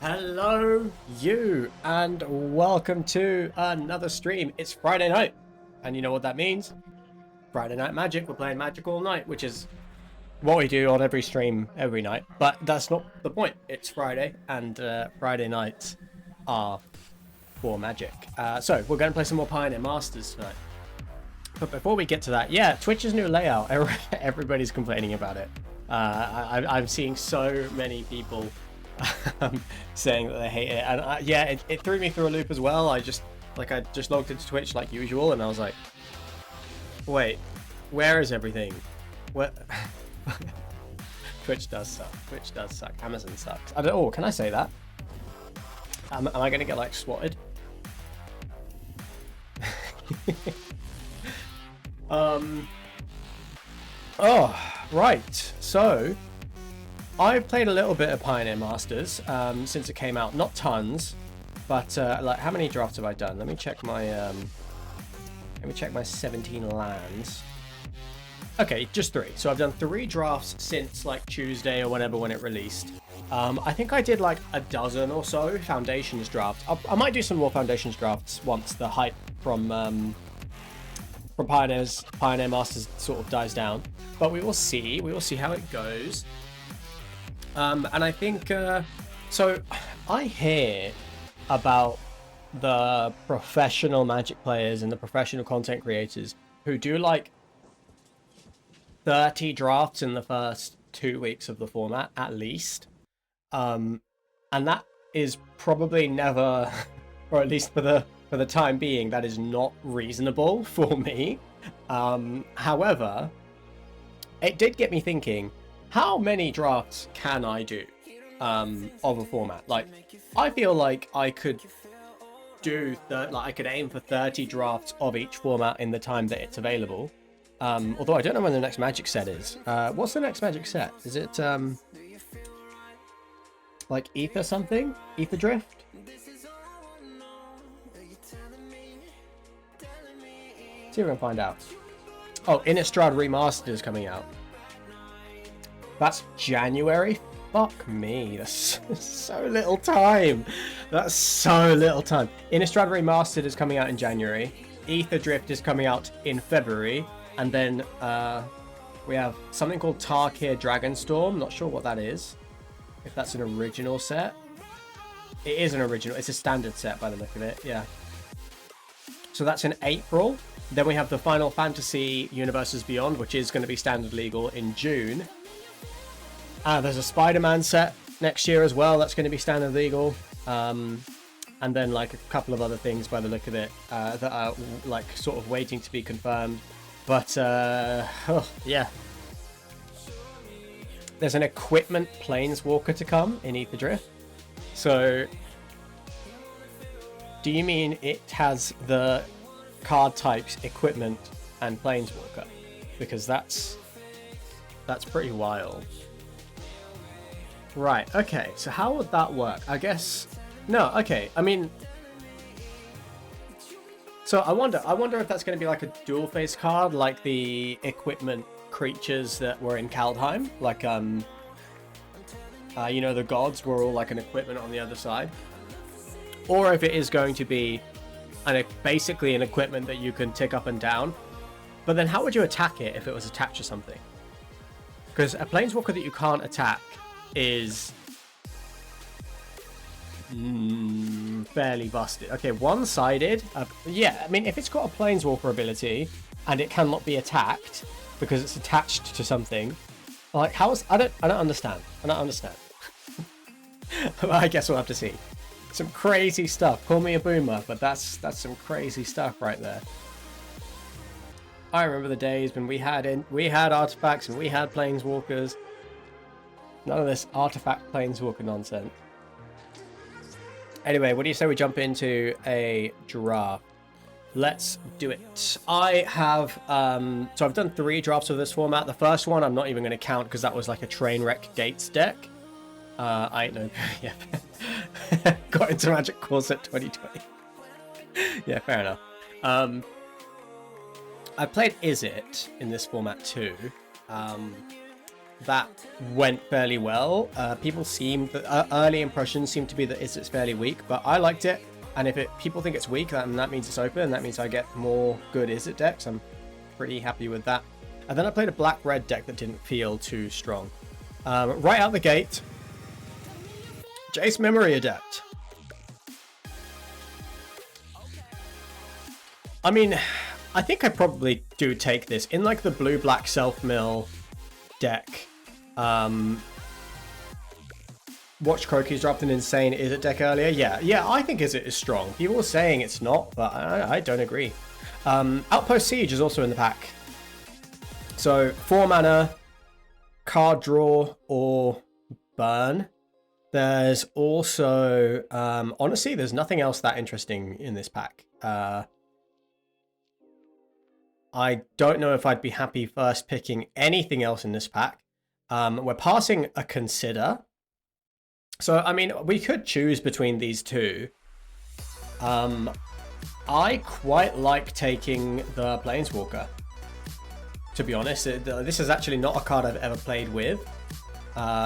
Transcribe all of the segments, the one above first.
Hello, you, and welcome to another stream. It's Friday night, and you know what that means? Friday Night Magic. We're playing Magic all night, which is what we do on every stream every night. But that's not the point. It's Friday, and Friday nights are for Magic. So we're going to play some more Pioneer Masters tonight. But before we get to that, yeah, Twitch's new layout. Everybody's complaining about it. I'm seeing so many people saying that they hate it, and yeah, it threw me through a loop as well. I just logged into Twitch like usual, and I was like, wait, where is everything? What? Twitch does suck. Twitch does suck. Amazon sucks. I don't. Oh, can I say that? Am I gonna get like swatted? Oh, right. So I've played a little bit of Pioneer Masters since it came out. Not tons, but like, how many drafts have I done? Let me check my 17 lands. Okay, just 3. So I've done 3 drafts since like Tuesday or whatever when it released. I think I did like a dozen or so Foundations drafts. I might do some more Foundations drafts once the hype from Pioneer Masters sort of dies down. But we will see. We will see how it goes. And I think, so I hear about the professional Magic players and the professional content creators who do like 30 drafts in the first 2 weeks of the format, at least. And that is probably never, or at least for the time being, that is not reasonable for me. However, it did get me thinking, how many drafts can I do of a format? Like, I feel like I could do I could aim for 30 drafts of each format in the time that it's available. Although I don't know when the next Magic set is. What's the next Magic set? Is it like Ether something? Ether Drift? See if we can find out. Oh, Innistrad Remastered is coming out. That's January? Fuck me. That's so little time. That's so little time. Innistrad Remastered is coming out in January. Ether Drift is coming out in February. And then we have something called Tarkir Dragonstorm. Not sure what that is. If that's an original set. It is an original. It's a standard set by the look of it. Yeah. So that's in April. Then we have the Final Fantasy Universes Beyond, which is going to be standard legal in June. There's a Spider-Man set next year as well. That's going to be standard legal. And then like a couple of other things by the look of it that are like sort of waiting to be confirmed. But oh, yeah. There's an equipment Planeswalker to come in Ether Drift. So do you mean it has the card types, equipment, and Planeswalker? Because that's pretty wild. Right, okay, so how would that work? I guess no, okay, I mean, so I wonder if that's going to be like a dual face card, like the equipment creatures that were in Kaldheim, like you know, the gods were all like an equipment on the other side, or if it is going to be basically an equipment that you can tick up and down. But then how would you attack it if it was attached to something? Because a Planeswalker that you can't attack is fairly busted. Okay, one-sided. Yeah, I mean, if it's got a Planeswalker ability and it cannot be attacked because it's attached to something, like how is... I don't understand. I don't understand. I guess we'll have to see. Some crazy stuff. Call me a boomer, but that's some crazy stuff right there. I remember the days when we had artifacts and we had Planeswalkers. None of this artifact Planeswalker nonsense. Anyway, what do you say we jump into a draft? Let's do it. I have so I've done 3 drafts of this format. The first one I'm not even going to count because that was like a train wreck Gates deck. I know. Yeah. Got into Magic Course at 2020. Yeah, fair enough. I played Is It in this format too. that went fairly well. People seemed, early impressions seem to be that it's fairly weak, but I liked it. And if people think it's weak, then that means it's open, and that means I get more good Izzet decks. I'm pretty happy with that. And then I played a black-red deck that didn't feel too strong. Right out the gate, Jace Memory Adept. I mean, I think I probably do take this. In like the blue-black self-mill deck, Watch Croaky's dropped an insane Izzet deck earlier. Yeah, I think Izzet is strong. People are saying it's not, but I don't agree. Outpost Siege is also in the pack. So 4 mana, card draw, or burn. There's also, honestly, there's nothing else that interesting in this pack. I don't know if I'd be happy first picking anything else in this pack. We're passing a Consider. So, I mean, we could choose between these two. I quite like taking the Planeswalker. To be honest, this is actually not a card I've ever played with.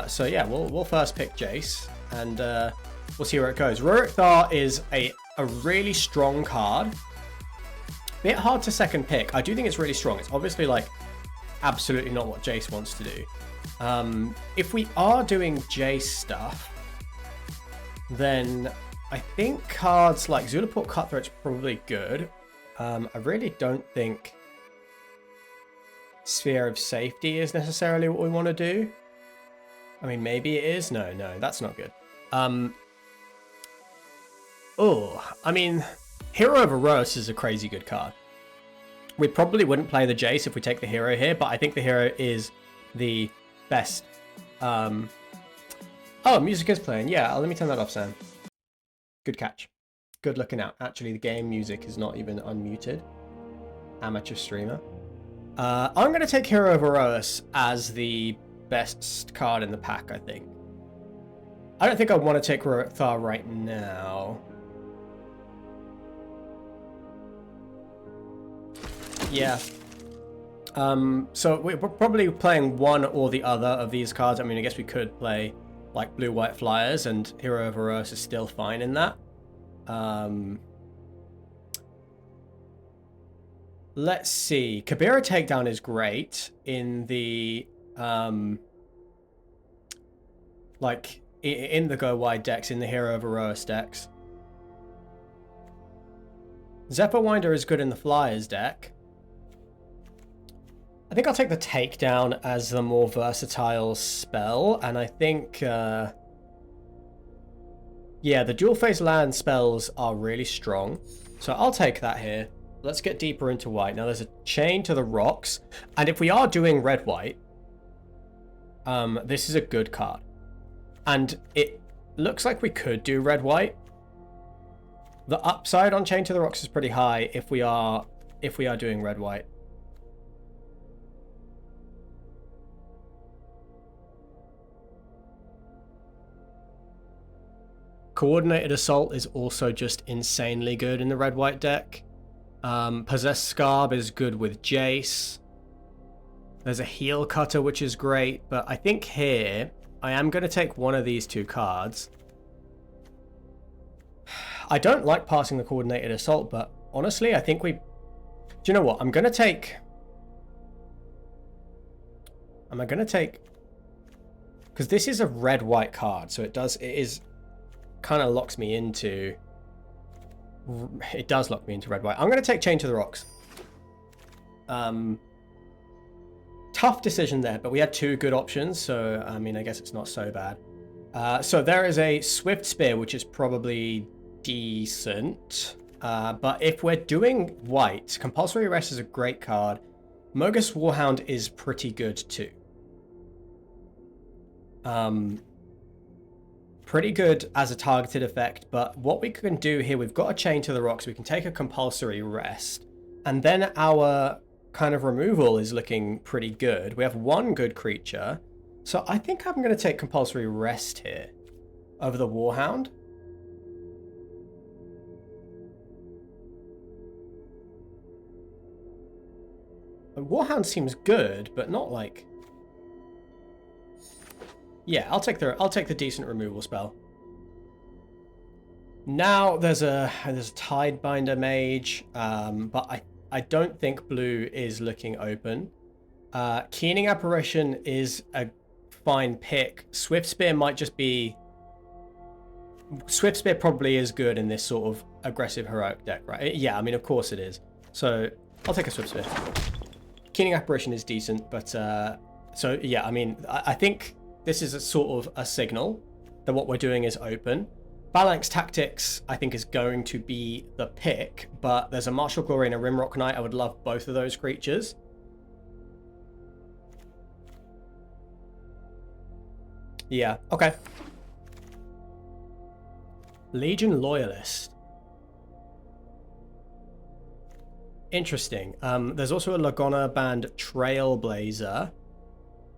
So yeah, we'll first pick Jace, and we'll see where it goes. Rurik Thar is a really strong card. Bit hard to second pick. I do think it's really strong. It's obviously like absolutely not what Jace wants to do. If we are doing Jace stuff, then I think cards like Zulaport Cutthroat's probably good. I really don't think Sphere of Safety is necessarily what we want to do. I mean, maybe it is. No, that's not good. Oh, I mean, Hero of Eros is a crazy good card. We probably wouldn't play the Jace if we take the hero here, but I think the hero is the best. Oh, music is playing. Yeah, let me turn that off, Sam. Good catch. Good looking out. Actually, the game music is not even unmuted. Amateur streamer. I'm going to take Hero of Eros as the best card in the pack, I think. I don't think I want to take Rurik Thar right now. Yeah. So we're probably playing one or the other of these cards. I mean, I guess we could play like blue-white flyers, and Hero of Eros is still fine in that. Let's see. Kabira Takedown is great in the like in the go wide decks, in the Hero of Eros decks. Zephyr Winder is good in the Flyers deck. I think I'll take the Takedown as the more versatile spell, and I think yeah, the dual phase land spells are really strong, so I'll take that here. Let's get deeper into white. Now there's a Chain to the Rocks, and if we are doing red-white, this is a good card. And it looks like we could do red-white. The upside on Chain to the Rocks is pretty high if we are doing red-white. Coordinated Assault is also just insanely good in the red-white deck. Possessed Scarb is good with Jace. There's a Heel Cutter, which is great, but I think here I am going to take one of these two cards. I don't like passing the Coordinated Assault, but honestly, I think we... Do you know what? I'm going to take... Am I going to take... Because this is a red-white card, so it is... kind of locks me into... It does lock me into red-white. I'm going to take Chain to the Rocks. Tough decision there, but we had two good options, so I mean, I guess it's not so bad. So there is a Swift Spear, which is probably decent. But if we're doing white, Compulsory Arrest is a great card. Mogus Warhound is pretty good too. Pretty good as a targeted effect, but what we can do here, we've got a Chain to the Rocks, we can take a Compulsory Rest, and then our kind of removal is looking pretty good. We have one good creature, so I think I'm going to take Compulsory Rest here over the Warhound. And Warhound seems good, but not like... Yeah, I'll take the decent removal spell. Now there's a Tidebinder Mage, but I don't think blue is looking open. Keening Apparition is a fine pick. Swift Spear might just be... Swift Spear probably is good in this sort of aggressive heroic deck, right? Yeah, I mean, of course it is. So I'll take a Swift Spear. Keening Apparition is decent, but so yeah, I mean, I think this is a sort of a signal that what we're doing is open. Phalanx Tactics, I think, is going to be the pick, but there's a Martial Glory and a Rimrock Knight. I would love both of those creatures. Yeah, okay. Legion Loyalist. Interesting. There's also a Lagona Band Trailblazer.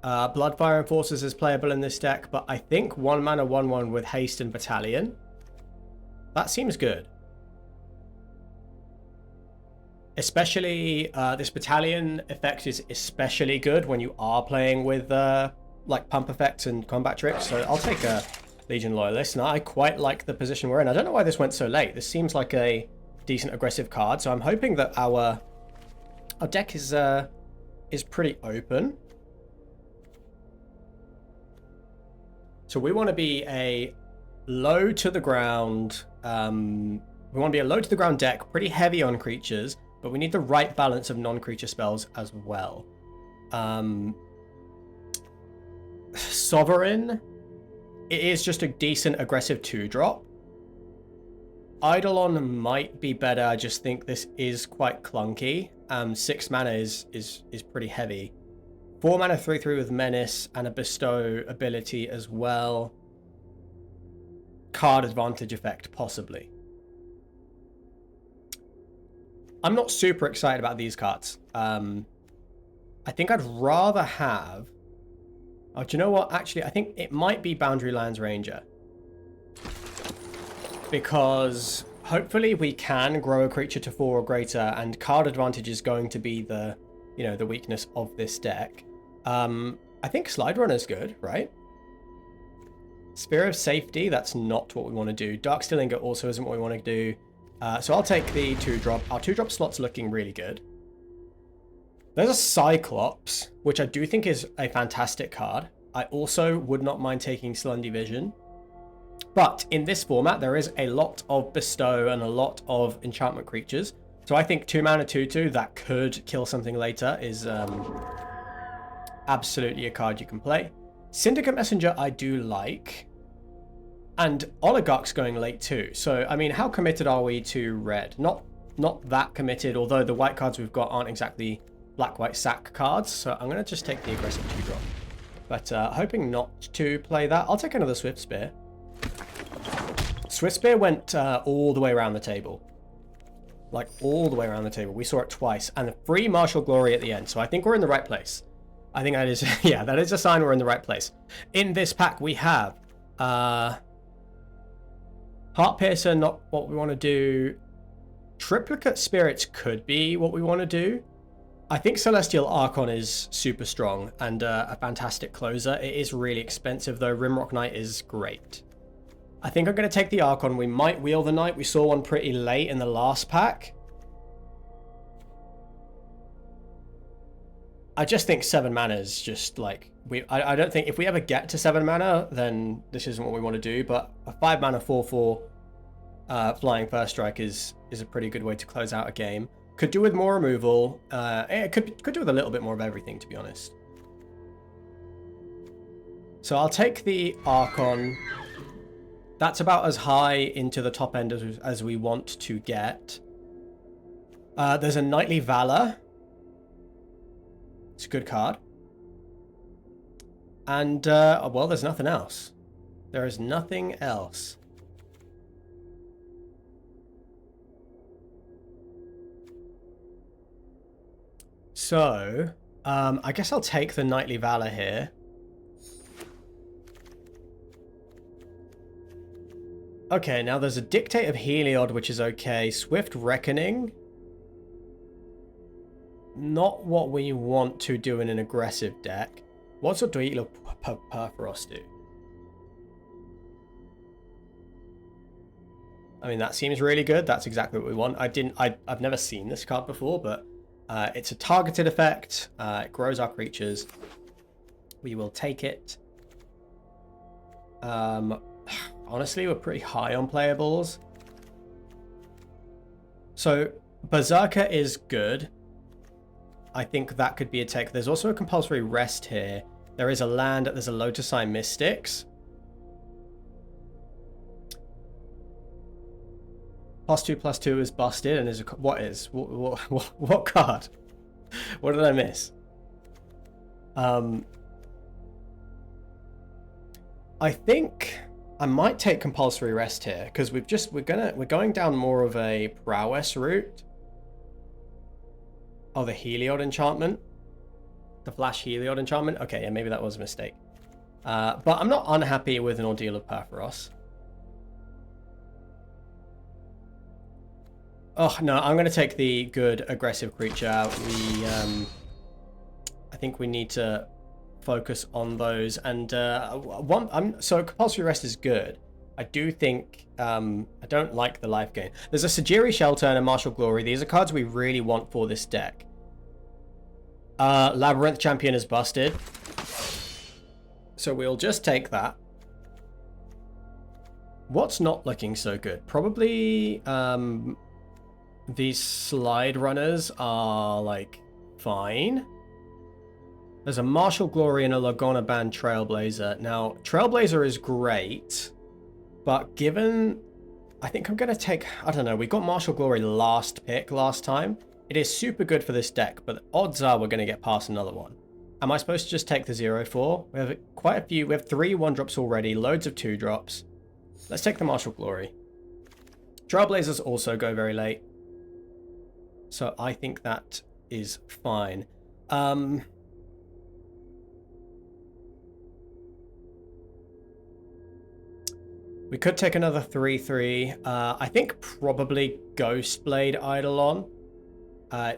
Bloodfire Enforcers is playable in this deck, but I think 1 mana 1/1 with haste and battalion. That seems good. Especially this battalion effect is especially good when you are playing with like pump effects and combat tricks. So I'll take a Legion Loyalist, and I quite like the position we're in. I don't know why this went so late. This seems like a decent aggressive card, so I'm hoping that our deck is pretty open. So we want to be a low to the ground. We want to be a low to the ground deck, pretty heavy on creatures, but we need the right balance of non-creature spells as well. Sovereign, it is just a decent aggressive 2-drop. Eidolon might be better. I just think this is quite clunky. 6 mana is pretty heavy. 4 mana 3/3 with Menace and a Bestow ability as well. Card advantage effect, possibly. I'm not super excited about these cards. I think I'd rather have... Oh, do you know what? Actually, I think it might be Boundary Lands Ranger. Because hopefully we can grow a creature to 4 or greater, and card advantage is going to be the, you know, the weakness of this deck. I think Slide Runner is good, right? Sphere of Safety, that's not what we want to do. Darksteel Ingot also isn't what we want to do. So I'll take the 2-drop. Our 2-drop slot's looking really good. There's a Cyclops, which I do think is a fantastic card. I also would not mind taking Slundy Vision. But in this format, there is a lot of Bestow and a lot of enchantment creatures. So I think 2 mana 2/2 that could kill something later is absolutely a card you can play. Syndicate Messenger I do like. And Oligarch's going late too. So, I mean, how committed are we to red? Not that committed, although the white cards we've got aren't exactly black-white sack cards. So I'm going to just take the aggressive 2-drop. But hoping not to play that. I'll take another Swift Spear. Swift Spear went all the way around the table. Like, all the way around the table. We saw it twice. And a free Martial Glory at the end. So I think we're in the right place. I think that is, yeah, that is a sign we're in the right place. In this pack, we have Heart Piercer, not what we want to do. Triplicate Spirits could be what we want to do. I think Celestial Archon is super strong and a fantastic closer. It is really expensive, though. Rimrock Knight is great. I think I'm going to take the Archon. We might wheel the Knight. We saw one pretty late in the last pack. I just think 7 mana is just like... I don't think... If we ever get to 7 mana, then this isn't what we want to do. But a 5 mana 4/4 Flying First Strike is a pretty good way to close out a game. Could do with more removal. It could do with a little bit more of everything, to be honest. So I'll take the Archon. That's about as high into the top end as we want to get. There's a Knightly Valor. It's a good card. And, well, there's nothing else. There is nothing else. So, I guess I'll take the Knightly Valor here. Okay, now there's a Dictate of Heliod, which is okay. Swift Reckoning. Not what we want to do in an aggressive deck. What sort do Eagle of Perforos do? I mean, that seems really good. That's exactly what we want. I've never seen this card before, but it's a targeted effect. It grows our creatures. We will take it. Honestly, we're pretty high on playables. So Berserker is good. I think that could be a take. There's also a compulsory rest here. There is a land. There's a Lotus Eye Mystics. +2/+2 is busted and is a... What is? What card? What did I miss? I think I might take compulsory rest here because we're going down more of a prowess route. Oh, the Heliod enchantment, the Flash Heliod enchantment. Okay, yeah, maybe that was a mistake. But I'm not unhappy with an Ordeal of Perforos. Oh no, I'm going to take the good aggressive creature out. I think we need to focus on those. And so compulsory rest is good. I do think I don't like the life gain. There's a Sajiri Shelter and a Martial Glory. These are cards we really want for this deck. Labyrinth Champion is busted, so we'll just take that. What's not looking so good? Probably these slide runners are like fine. There's a Martial Glory and a Lagona Band Trailblazer. Now, Trailblazer is great, but given... I think I'm going to take... I don't know, we got Martial Glory last pick last time. It is super good for this deck, but the odds are we're going to get past another one. Am I supposed to just take the 0/4? We have quite a few... We have 3 1-drops already, loads of 2-drops. Let's take the Martial Glory. Trailblazers also go very late, so I think that is fine. We could take another 3/3. I think probably Ghostblade Eidolon.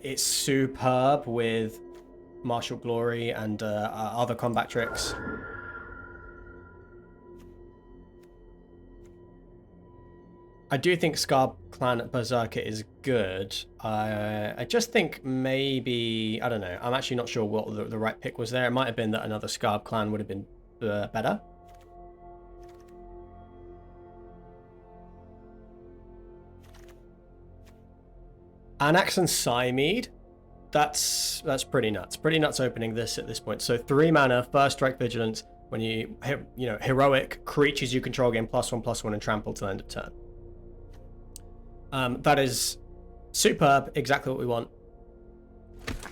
It's superb with Martial Glory and other combat tricks. I do think Scar Clan Berserker is good. I just think maybe... I don't know. I'm actually not sure what the right pick was there. It might have been that another Scar Clan would have been better. Anax and Psymead. That's pretty nuts. Pretty nuts opening this at this point. So 3 mana, first strike vigilance. When you know, heroic creatures you control gain +1/+1 and trample till end of turn. That is superb. Exactly what we want.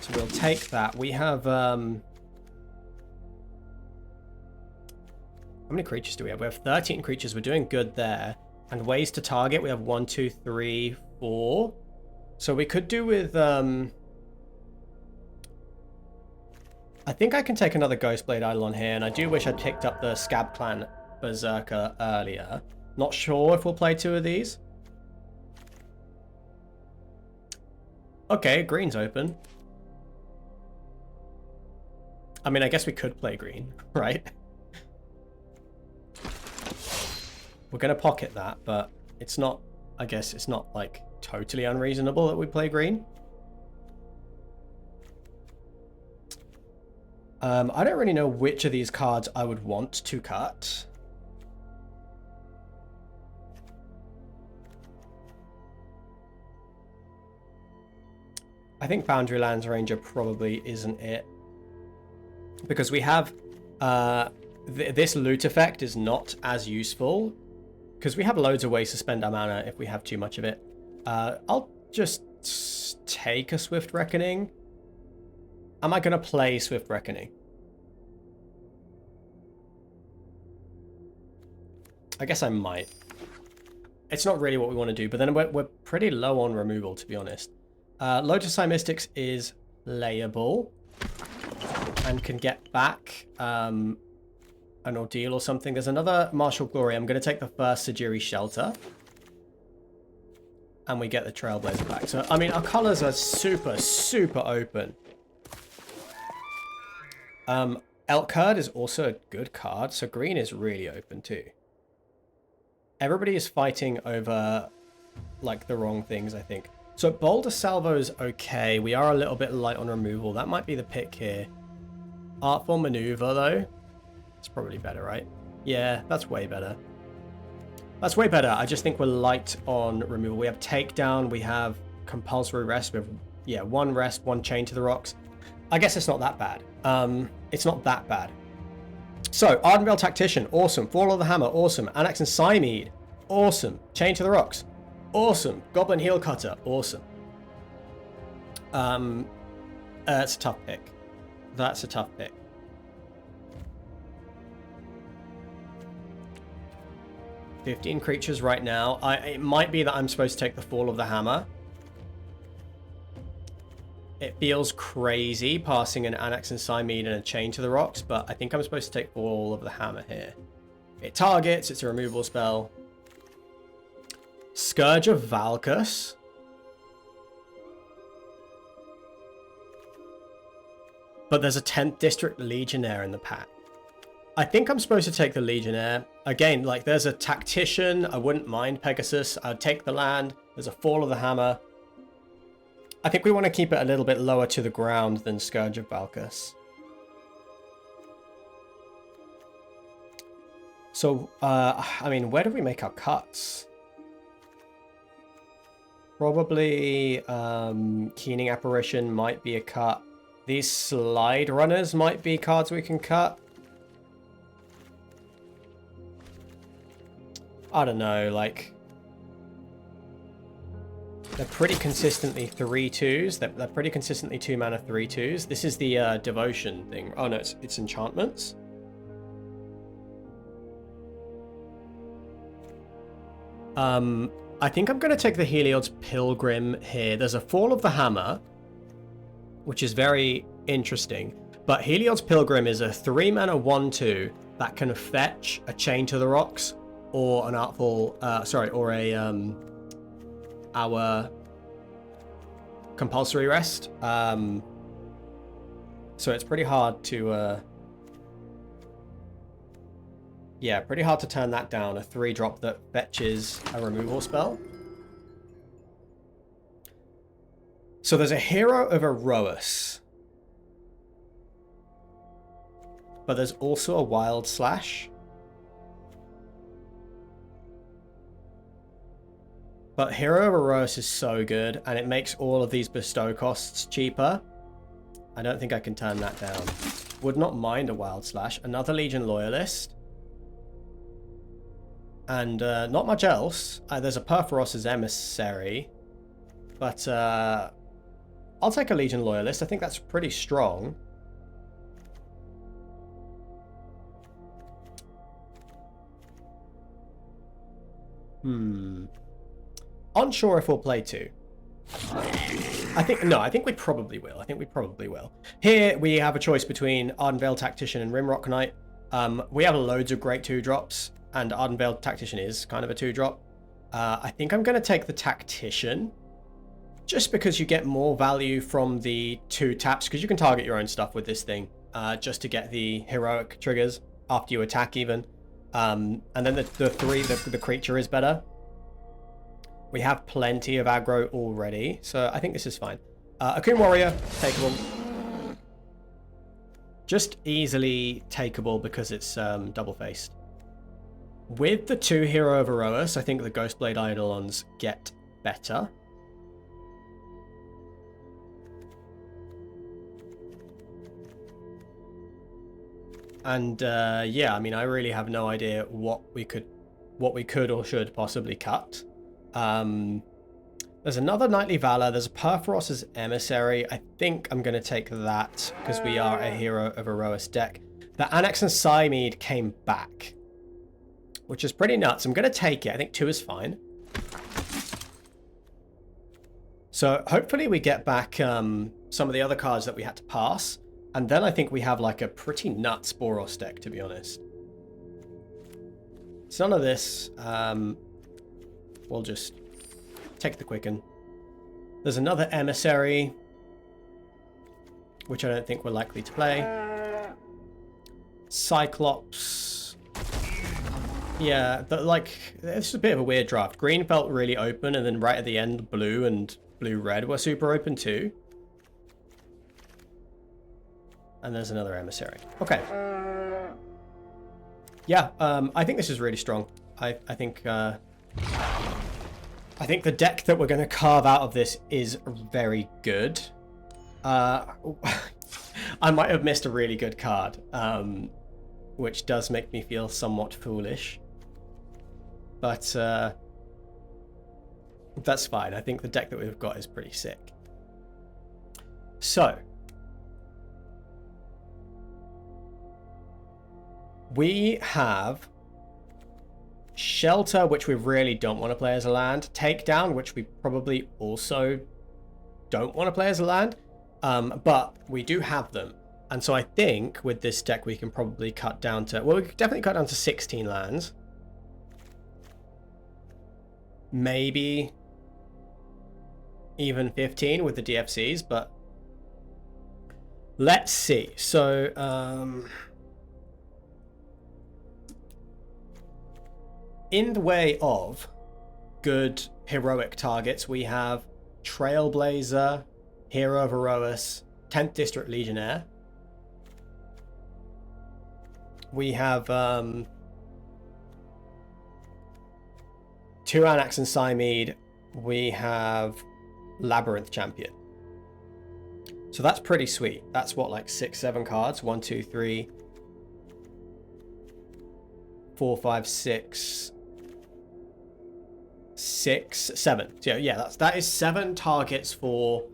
So we'll take that. We have how many creatures do we have? We have 13 creatures. We're doing good there. And ways to target. We have 1, 2, 3, 4. So we could do with I think I can take another Ghostblade Eidolon here, and I do wish I'd picked up the Scab Clan Berserker earlier. Not sure if we'll play 2 of these. Okay, green's open. I mean, I guess we could play green, right? We're going to pocket that, but it's not, I guess it's not like totally unreasonable that we play green. I don't really know which of these cards I would want to cut. I think Boundary Lands Ranger probably isn't it. Because we have... this loot effect is not as useful. Because we have loads of ways to spend our mana if we have too much of it. I'll just take a Swift Reckoning. Am I going to play Swift Reckoning? I guess I might. It's not really what we want to do, but then we're pretty low on removal, to be honest. Lotus Eye Mystics is layable and can get back an Ordeal or something. There's another Martial Glory. I'm going to take the first Sajiri Shelter. And we get the Trailblazer back. So, I mean, our colors are super, super open. Elk Herd is also a good card, so green is really open too. Everybody is fighting over like the wrong things, I think. So Boulder Salvo's okay. We are a little bit light on removal. That might be the pick here. Artful Maneuver, though. It's probably better, right? Yeah, that's way better. That's way better. I just think we're light on removal. We have Takedown. We have Compulsory Rest. We have, yeah, 1 Rest, 1 Chain to the Rocks. I guess it's not that bad. It's not that bad. So, Ardenvale Tactician, awesome. Fall of the Hammer, awesome. Annex and Cymede, awesome. Chain to the Rocks, awesome. Goblin Heel Cutter, awesome. It's a tough pick. That's a tough pick. $15 creatures right now. It might be that I'm supposed to take the Fall of the Hammer. It feels crazy passing an Annex and Cymede and a Chain to the Rocks, but I think I'm supposed to take Fall of the Hammer here. It targets, it's a removal spell. Scourge of Valkus. But there's a 10th District Legionnaire in the pack. I think I'm supposed to take the Legionnaire. Again, like, there's a Tactician. I wouldn't mind Pegasus. I'd take the land. There's a Fall of the Hammer. I think we want to keep it a little bit lower to the ground than Scourge of Valkus. So, I mean, where do we make our cuts? Probably Keening Apparition might be a cut. These Slide Runners might be cards we can cut. I don't know, like... They're pretty consistently 3/2s. They're pretty consistently 2-mana 3/2s. This is the devotion thing. Oh no, it's enchantments. I think I'm going to take the Heliod's Pilgrim here. There's a Fall of the Hammer, which is very interesting. But Heliod's Pilgrim is a 3-mana 1/2 that can fetch a Chain to the Rocks or an Artful, or a our Compulsory Rest. So it's pretty hard to yeah, pretty hard to turn that down. A 3-drop that fetches a removal spell. So there's a Hero of Erois, but there's also a Wild Slash. But Hero of Erois is so good, and it makes all of these bestow costs cheaper. I don't think I can turn that down. Would not mind a Wild Slash. Another Legion Loyalist. And not much else. There's a Perforos's Emissary. But I'll take a Legion Loyalist. I think that's pretty strong. Unsure if we'll play 2. I think we probably will. Here we have a choice between Ardenvale Tactician and Rimrock Knight. We have loads of great 2-drops, and Ardenvale Tactician is kind of a 2-drop. I think I'm going to take the Tactician, just because you get more value from the 2 taps, because you can target your own stuff with this thing, just to get the heroic triggers after you attack even. And then the creature is better. We have plenty of aggro already, so I think this is fine. Akun Warrior, takeable. Just easily takeable because it's double-faced. With the 2 Hero of Erois, I think the Ghostblade Eidolons get better. And yeah, I mean, I really have no idea what we could or should possibly cut. There's another Knightly Valor. There's a Perforos's Emissary. I think I'm going to take that because we are a Hero of Erois deck. The Annex and Cymede came back, which is pretty nuts. I'm going to take it. I think 2 is fine. So hopefully we get back some of the other cards that we had to pass. And then I think we have like a pretty nuts Boros deck, to be honest. So none of this. We'll just take the Quicken. There's another Emissary, which I don't think we're likely to play. Cyclops. Yeah, like, it's a bit of a weird draft. Green felt really open, and then right at the end, blue and blue-red were super open too. And there's another emissary. Okay. Yeah, I think this is really strong. I think the deck that we're going to carve out of this is very good. I might have missed a really good card, which does make me feel somewhat foolish. But that's fine. I think the deck that we've got is pretty sick. So we have Shelter, which we really don't want to play as a land. Takedown, which we probably also don't want to play as a land. But we do have them. And so I think with this deck we can probably cut down to... Well, we could definitely cut down to 16 lands. Maybe even 15 with the DFCs, but let's see. So, in the way of good heroic targets, we have Trailblazer, Hero of Erois, 10th District Legionnaire. We have 2 Anax and Cymede. We have Labyrinth Champion. So that's pretty sweet. That's what, like 6-7 cards? 1, 2, 3, 4, 5, 6, 7. So yeah, that is 7 targets for,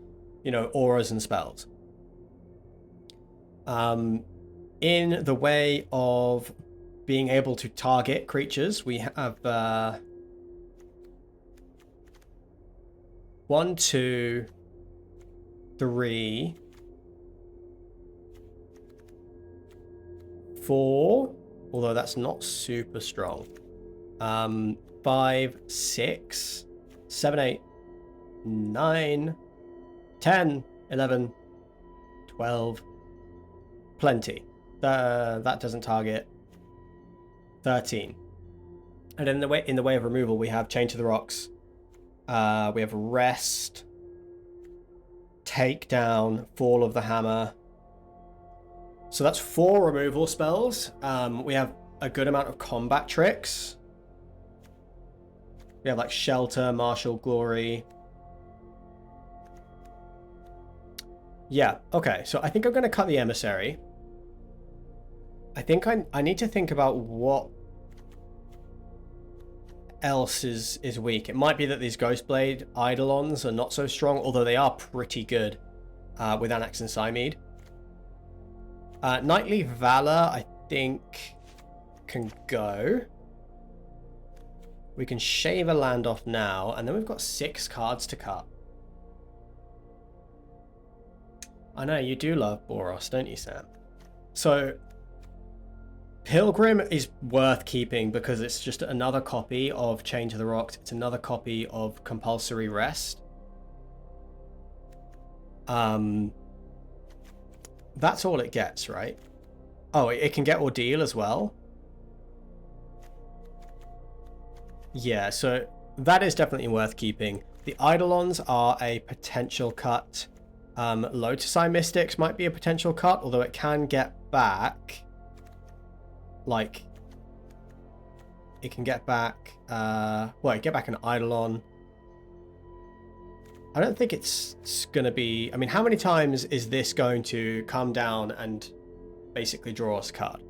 you know, auras and spells. In the way of being able to target creatures, we have 1, 2, 3, 4, although that's not super strong. 5, 6, 7, 8, 9, 10, 11, 12, plenty. That doesn't target. 13. And in the way of removal, we have Chain to the Rocks. We have Rest, Takedown, Fall of the Hammer. So that's 4 removal spells. We have a good amount of combat tricks. We have like Shelter, Martial Glory. Yeah, okay. So I think I'm going to cut the Emissary. I think I need to think about what else is weak. It might be that these Ghostblade Eidolons are not so strong, although they are pretty good with Anax and Cymede. Knightly Valor, I think, can go. We can shave a land off now, and then we've got 6 cards to cut. I know, you do love Boros, don't you, Sam? So, Pilgrim is worth keeping because it's just another copy of Chain to the Rocks. It's another copy of Compulsory Rest. That's all it gets, right? Oh, it can get Ordeal as well. Yeah, so that is definitely worth keeping. The Eidolons are a potential cut. Lotus Eye Mystics might be a potential cut, although it can get back... Like, it can get back, get back an Eidolon. I don't think it's going to be... I mean, how many times is this going to come down and basically draw us a card?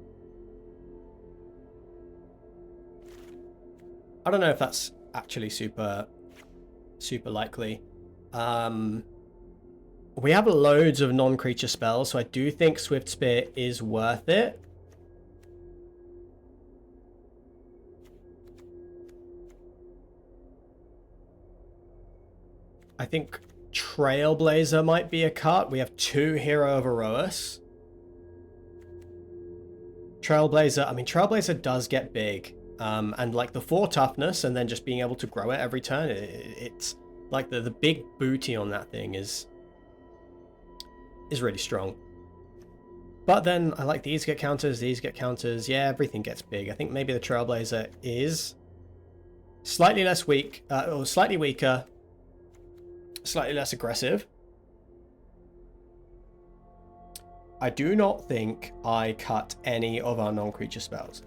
I don't know if that's actually super likely. We have loads of non-creature spells, so I do think Swift Spear is worth it. I think Trailblazer might be a cut. We have 2 Hero of Erois. Trailblazer, I mean, Trailblazer does get big. And like the 4 toughness and then just being able to grow it every turn, it's like the big booty on that thing is really strong. But then I like these get counters, these get counters. Yeah, everything gets big. I think maybe the Trailblazer is slightly less weak, or slightly weaker, slightly less aggressive. I do not think I cut any of our non-creature spells.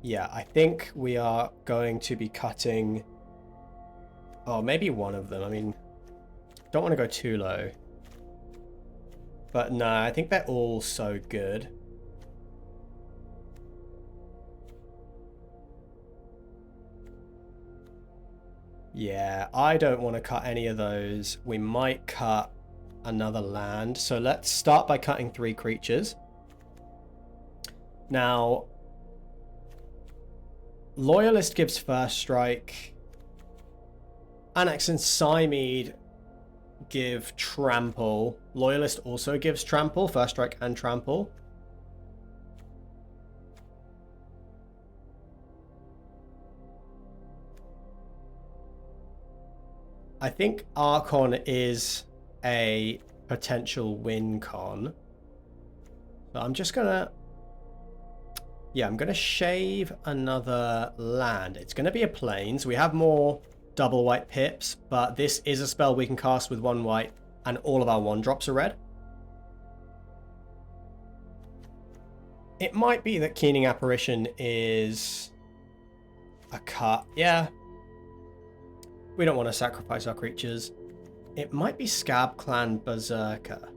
Yeah, I think we are going to be cutting... Oh, maybe one of them. I mean, don't want to go too low. But no, I think they're all so good. Yeah, I don't want to cut any of those. We might cut another land. So let's start by cutting 3 creatures. Now, Loyalist gives first strike. Annex and Cymede give trample. Loyalist also gives trample, first strike and trample. I think Archon is a potential win con. So I'm just gonna... Yeah, I'm gonna shave another land. It's gonna be a Plains. We have more double white pips, but this is a spell we can cast with 1 white and all of our 1-drops are red. It might be that Keening Apparition is a cut. Yeah. We don't want to sacrifice our creatures. It might be Scab Clan Berserker.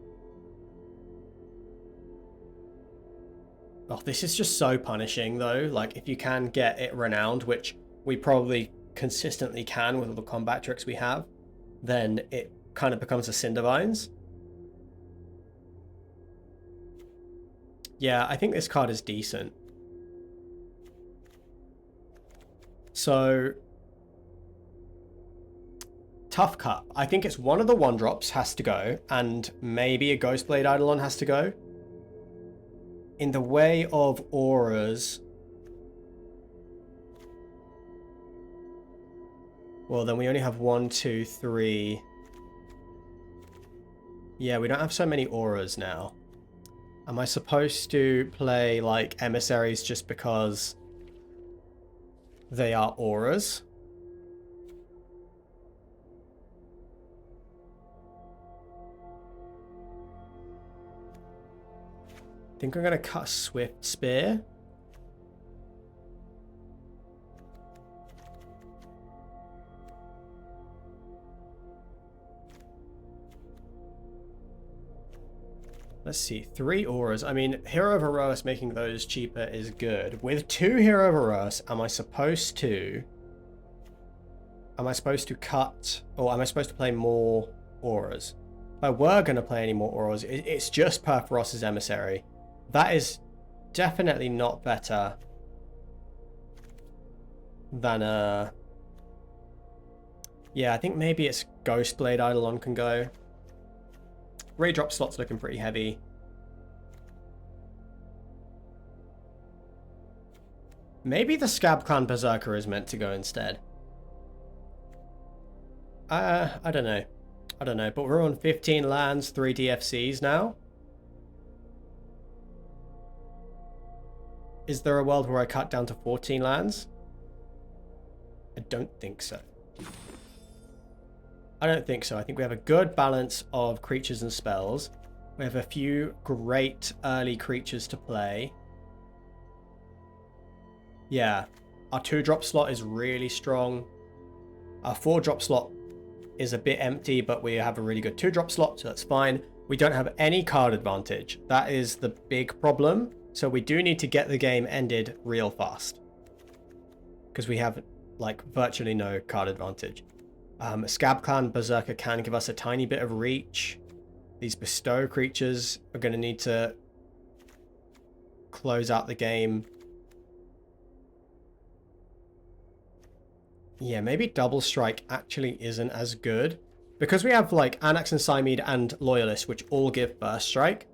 Oh, this is just so punishing though. Like, if you can get it renowned, which we probably consistently can with all the combat tricks we have, then it kind of becomes a Cindervines. Yeah, I think this card is decent. So, tough cut. I think it's one of the 1-drops has to go, and maybe a Ghostblade Eidolon has to go. In the way of auras... Well, then we only have 1, 2, 3. Yeah, we don't have so many auras now. Am I supposed to play, like, emissaries just because they are auras? I think I'm going to cut a Swift Spear. Let's see, 3 auras. I mean, Hero of Erois making those cheaper is good. With 2 Hero of Erois, am I supposed to cut, or am I supposed to play more auras? If I were going to play any more auras, it's just Perforos's Emissary. That is definitely not better than a... Yeah, I think maybe it's Ghostblade Eidolon can go. Redrop slot's looking pretty heavy. Maybe the Scab Clan Berserker is meant to go instead. I don't know. I don't know, but we're on 15 lands, 3 DFCs now. Is there a world where I cut down to 14 lands? I don't think so. I don't think so. I think we have a good balance of creatures and spells. We have a few great early creatures to play. Yeah, our 2-drop slot is really strong. Our 4-drop slot is a bit empty, but we have a really good 2-drop slot, so that's fine. We don't have any card advantage. That is the big problem. So we do need to get the game ended real fast, because we have like virtually no card advantage. Scab Clan Berserker can give us a tiny bit of reach. These bestow creatures are going to need to close out the game. Yeah, maybe Double Strike actually isn't as good. Because we have like Annex and Cymede and Loyalist, which all give Burst Strike.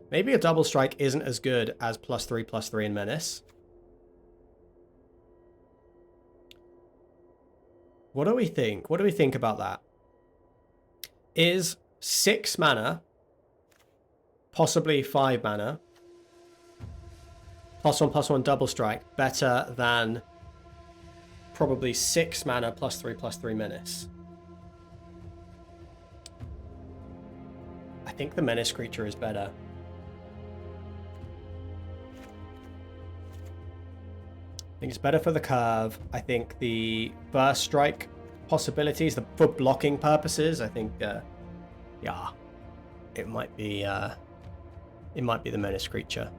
Maybe a Double Strike isn't as good as +3/+3 in Menace. What do we think? What do we think about that? Is 6 mana possibly 5 mana. +1/+1 double strike. Better than probably 6 mana +3/+3 menace. I think the menace creature is better. I think it's better for the curve. I think the burst strike possibilities, for blocking purposes, I think, yeah, it might be the menace creature.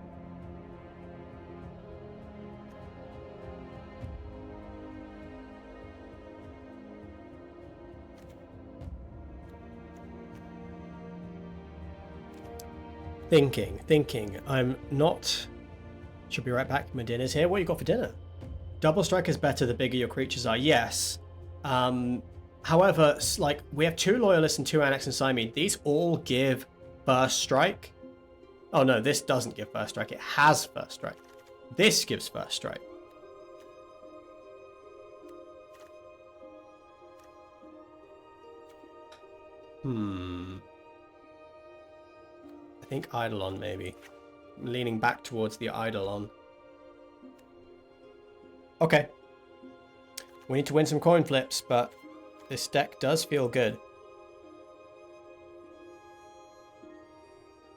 Thinking. I'm not. Should be right back. My dinner's here. What you got for dinner? Double strike is better the bigger your creatures are. Yes. However, like, we have 2 loyalists and 2 annex inside me. These all give first strike. Oh no, this doesn't give first strike. It has first strike. This gives first strike. I think Eidolon, maybe. I'm leaning back towards the Eidolon. Okay. We need to win some coin flips, but this deck does feel good.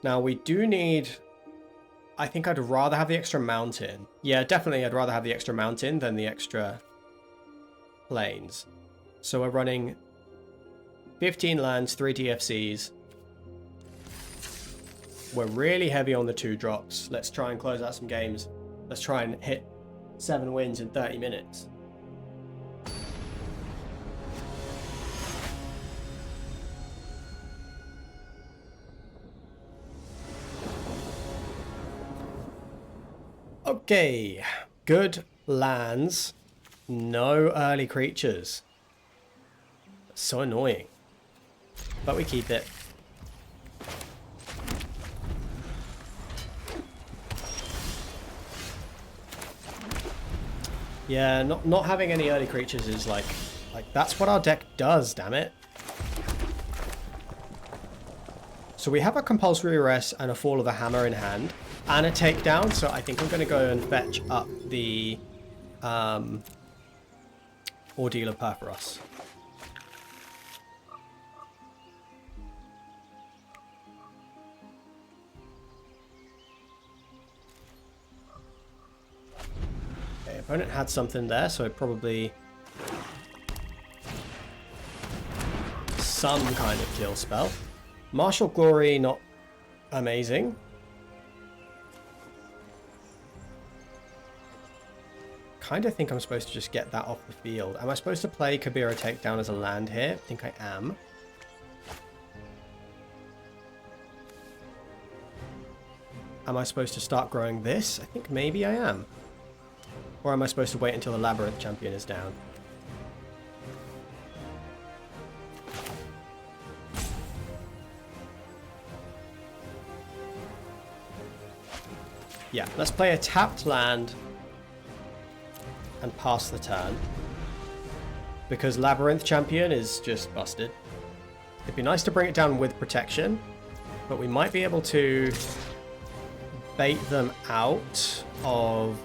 Now, we do need... I think I'd rather have the extra mountain. Yeah, definitely I'd rather have the extra mountain than the extra planes. So we're running 15 lands, 3 TFCs. We're really heavy on the 2 drops. Let's try and close out some games. Let's try and hit 7 wins in 30 minutes. Okay, good lands, no early creatures. That's so annoying, but we keep it. Yeah, not having any early creatures is like that's what our deck does, damn it. So we have a compulsory rest and a fall of the hammer in hand and a takedown, so I think I'm going to go and fetch up the Ordeal of Perforos. Okay, opponent had something there, so probably some kind of kill spell. Martial Glory, not amazing. Kind of think I'm supposed to just get that off the field. Am I supposed to play Kabira Takedown as a land here? I think I am. Am I supposed to start growing this? I think maybe I am. Or am I supposed to wait until the Labyrinth Champion is down? Yeah, let's play a tapped land and pass the turn, because Labyrinth Champion is just busted. It'd be nice to bring it down with protection, but we might be able to bait them out of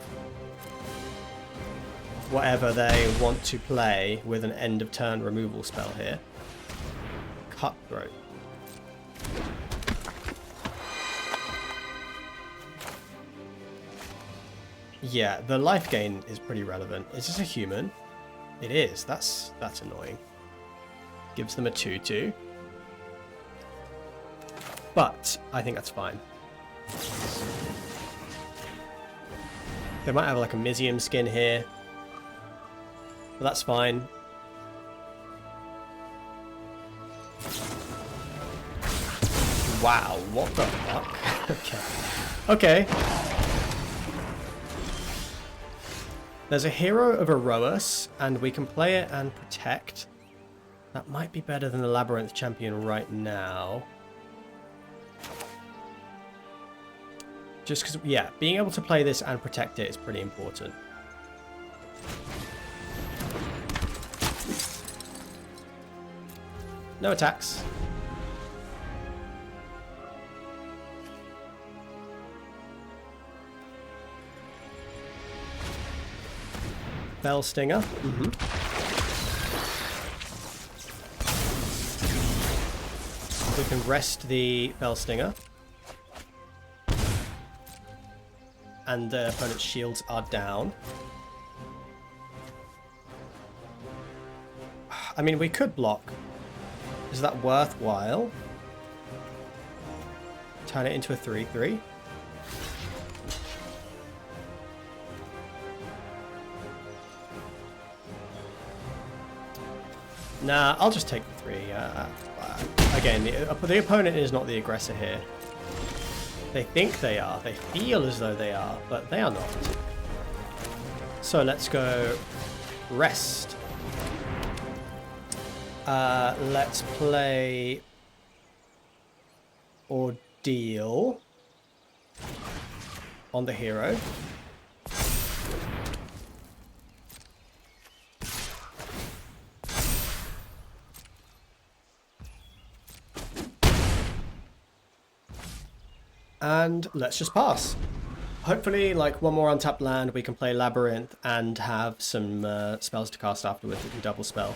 whatever they want to play with an end of turn removal spell here. Cutthroat. Yeah, the life gain is pretty relevant. Is this a human? It is. That's annoying. Gives them a 2/2. But I think that's fine. They might have like a Mizium skin here. But that's fine. Wow, what the fuck? Okay. Okay. There's a Hero of Erois, and we can play it and protect. That might be better than the Labyrinth Champion right now. Just because, yeah, being able to play this and protect it is pretty important. No attacks. Bell Stinger. We can rest the Bell Stinger. And the opponent's shields are down. I mean, we could block. Is that worthwhile? Turn it into a 3/3. Nah, I'll just take the 3. Again, the opponent is not the aggressor here. They think they are. They feel as though they are, but they are not. So let's go rest. Let's play Ordeal on the hero. And let's just pass. Hopefully, like, one more untapped land, we can play Labyrinth and have some spells to cast afterwards. We can double spell.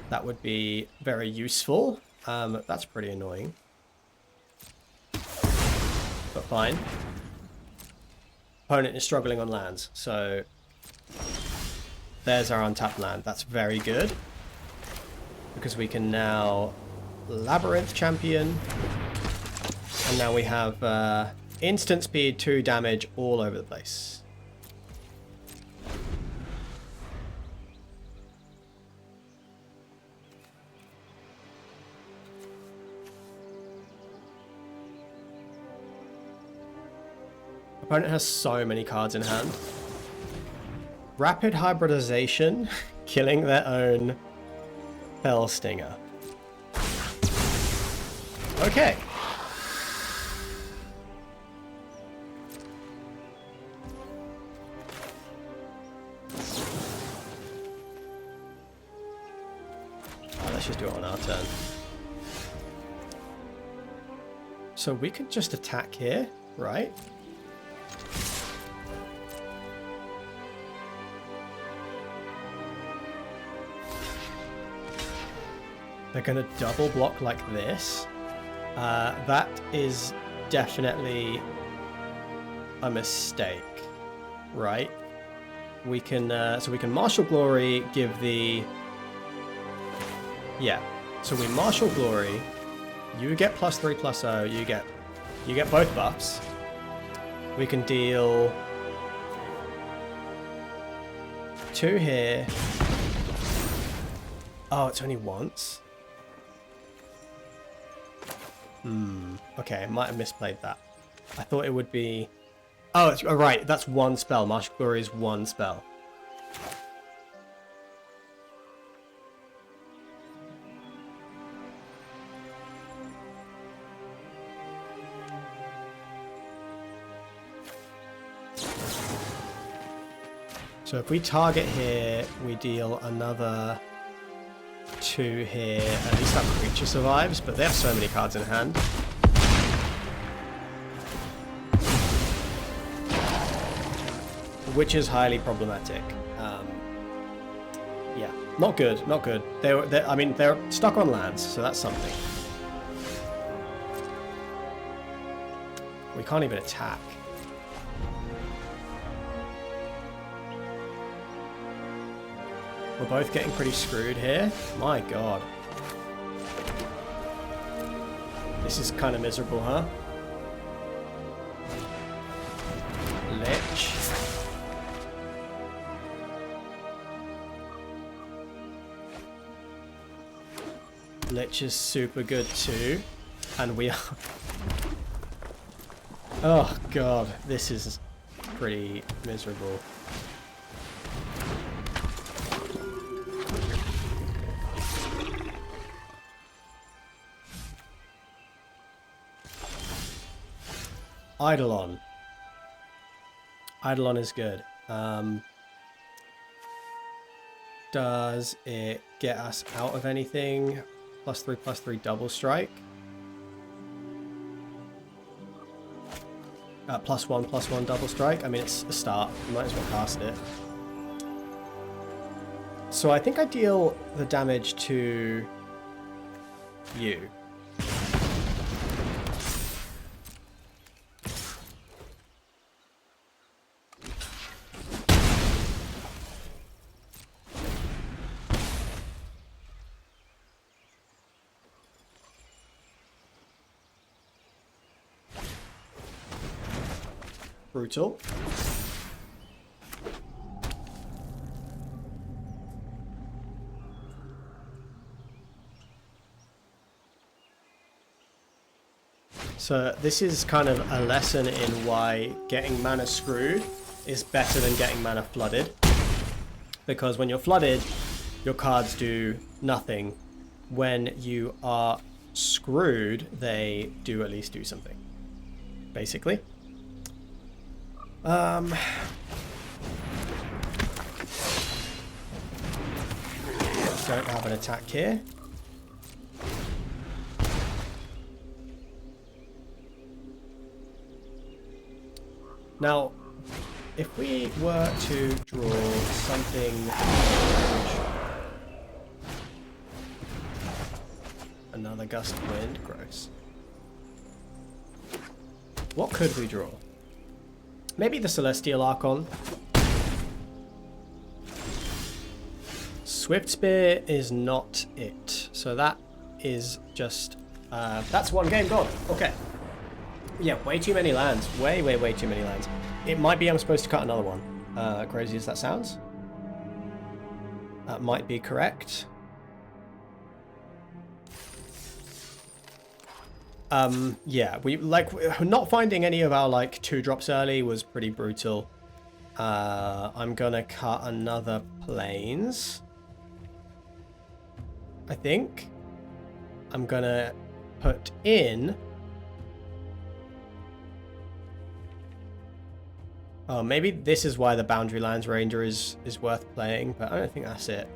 That would be very useful. That's pretty annoying. But fine. Opponent is struggling on lands, so there's our untapped land. That's very good. Because we can now Labyrinth champion. And now we have instant speed, 2 damage all over the place. Opponent has so many cards in hand. Rapid hybridization, killing their own Bell Stinger. Okay. Let's just do it on our turn. So we could just attack here, right? They're going to double block like this. That is definitely a mistake, right? We can so we can Martial Glory, give the... Yeah, so we Martial Glory, you get +3/+0, you get both buffs. We can deal 2 here. Oh, it's only once? Okay, I might have misplayed that. I thought it would be... Oh, it's, oh, right, that's 1 spell. Martial Glory is 1 spell. So if we target here, we deal another 2 here. At least that creature survives, but they have so many cards in hand. Which is highly problematic. Yeah, not good, not good. I mean, they're stuck on lands, so that's something. We can't even attack. We're both getting pretty screwed here. My god. This is kind of miserable, huh? Lich. Lich is super good too. And we are... Oh god, this is pretty miserable. Eidolon. Eidolon is good. Does it get us out of anything? +3/+3 double strike. +1/+1 double strike. I mean, it's a start. You might as well cast it. So I think I deal the damage to you. Brutal. So this is kind of a lesson in why getting mana screwed is better than getting mana flooded. Because when you're flooded, your cards do nothing. When you are screwed, they do at least do something. Basically. Don't have an attack here. Now, if we were to draw something... Another gust of wind, gross. What could we draw? Maybe the Celestial Archon. Swift Spear is not it. So that is just... that's one game gone. Okay. Yeah, way too many lands. Way too many lands. It might be I'm supposed to cut another one. Crazy as that sounds. That might be correct. Yeah, not finding any of our like 2-drops early was pretty brutal. I'm gonna cut another Plains. I think. I'm gonna put in... Oh, maybe this is why the Boundary Lands Ranger is worth playing, but I don't think that's it.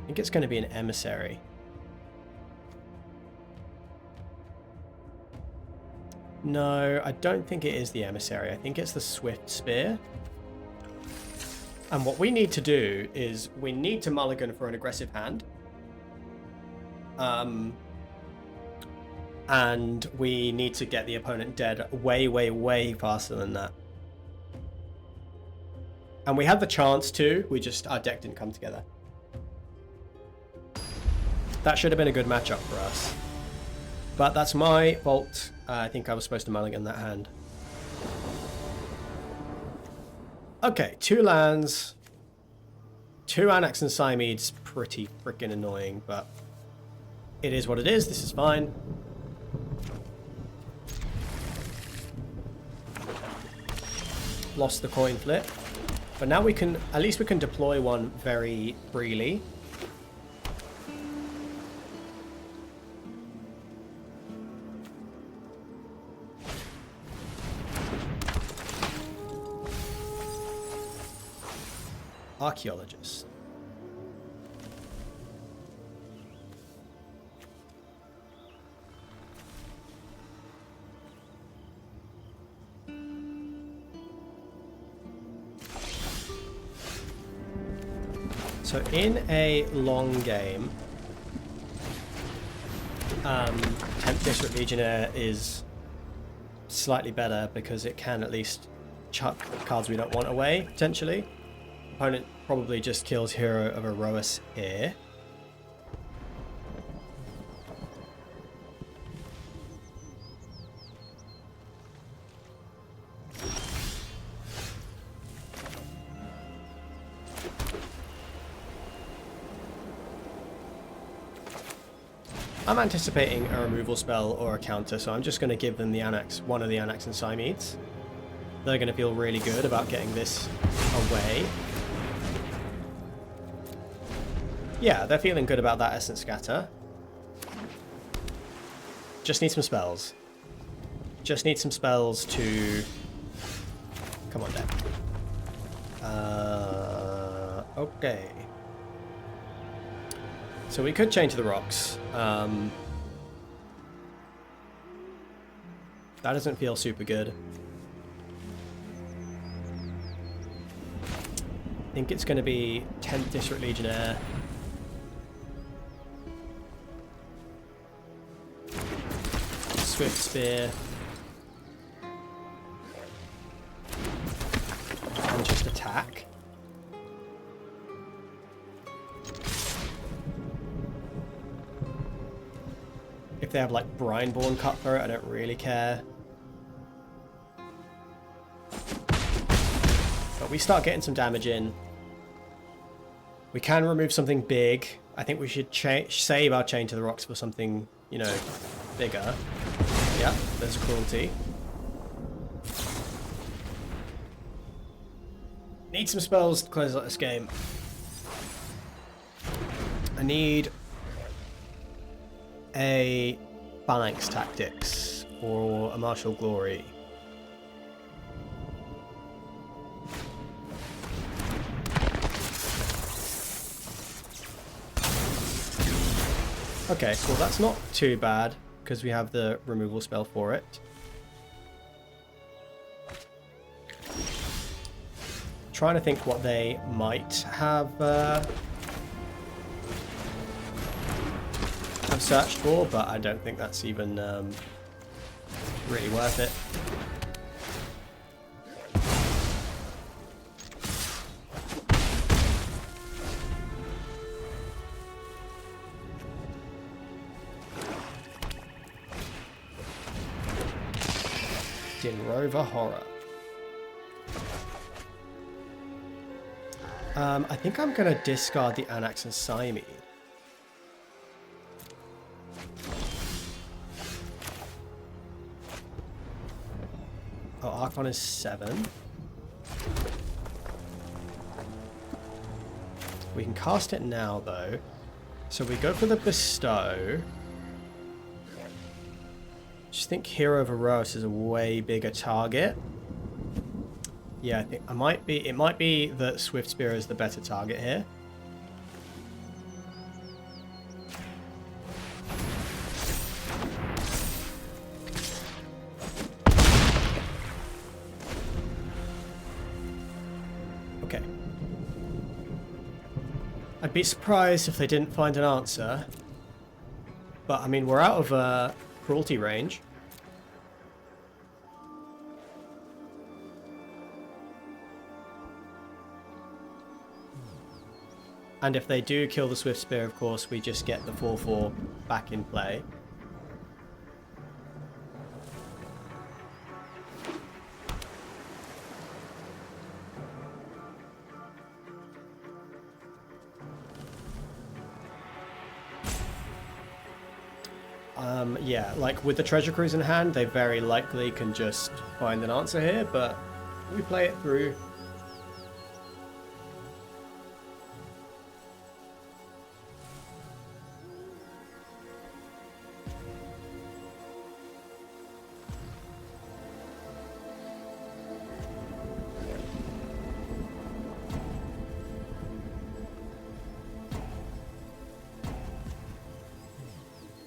I think it's going to be an Emissary. No, I don't think it is the Emissary. I think it's the Swift Spear. And what we need to do is we need to mulligan for an aggressive hand. And we need to get the opponent dead way faster than that. And we had the chance to, our deck didn't come together. That should have been a good matchup for us. But that's my fault. I think I was supposed to mulligan that hand. Okay, 2 lands. 2 Anax and Siamedes, pretty freaking annoying, but it is what it is. This is fine. Lost the coin flip. But now we can, at least we can deploy one very freely. Archaeologist. So in a long game, Tenth District Legionnaire is slightly better because it can at least chuck cards we don't want away, potentially. Opponent probably just kills Hero of Erois here. I'm anticipating a removal spell or a counter, so I'm just going to give them the Anax, one of the Anax and Siamedes. They're going to feel really good about getting this away. Yeah, they're feeling good about that Essence Scatter. Just need some spells. Just need some spells to... Come on, Dad. Okay. So we could chain to the rocks. That doesn't feel super good. think it's going to be 10th District Legionnaire. Swift Spear. And just attack. If they have like Brineborn Cutthroat, I don't really care. But we start getting some damage in. We can remove something big. I think we should save our Chain to the Rocks for something, you know, bigger. Yeah, there's a Cruelty. Need some spells to close out this game. I need a Phalanx Tactics or a Martial Glory. Okay, well that's not too bad because we have the removal spell for it. Trying to think what they might have searched for, but I don't think that's even really worth it. Dinrover Horror. I think I'm going to discard the Anax and Siamese. Oh, Archon is 7. We can cast it now, though. So we go for the Bestow. Just think Hero of Eros is a way bigger target. Yeah, I think it might be that Swift Spear is the better target here. Okay. I'd be surprised if they didn't find an answer. But I mean, we're out of cruelty range. And if they do kill the Swift Spear, of course, we just get the 4/4 back in play. Yeah, like with the Treasure Cruise in hand, they very likely can just find an answer here, but we play it through.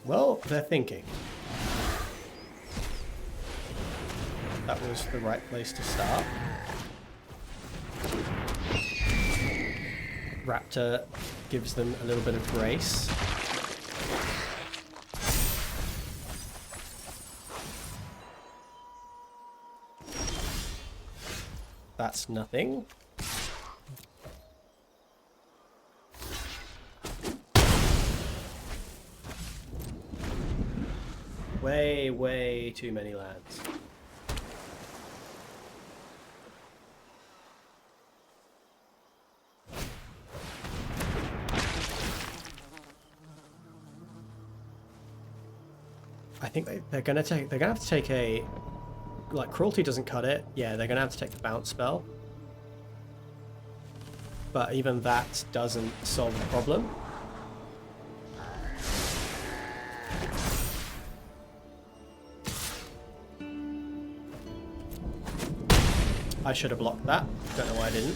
Well, they're thinking. That was the right place to start. Raptor gives them a little bit of grace. That's nothing. Way too many lands. I think they're gonna have to take a, like, cruelty doesn't cut it. Yeah, they're gonna have to take the bounce spell. But even that doesn't solve the problem. I should have blocked that. Don't know why I didn't.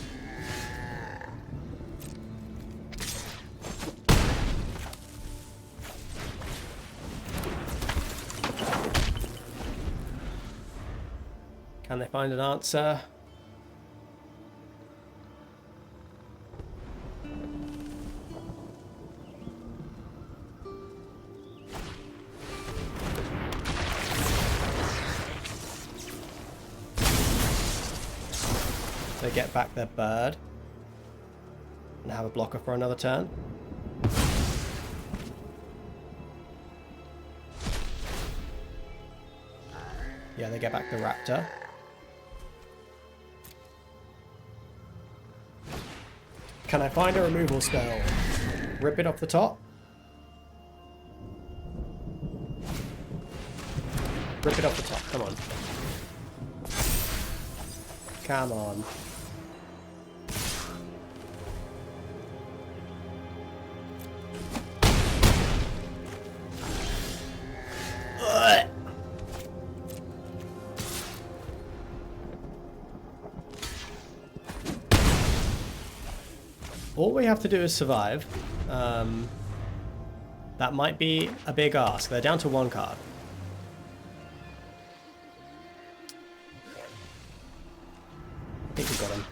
Can they find an answer? They get back their bird and have a blocker for another turn. Yeah, they get back the raptor. Can I find a removal spell? Rip it off the top. Rip it off the top, come on. Come on. Ugh. All we have to do is survive. That might be a big ask. They're down to 1 card. I think we got him.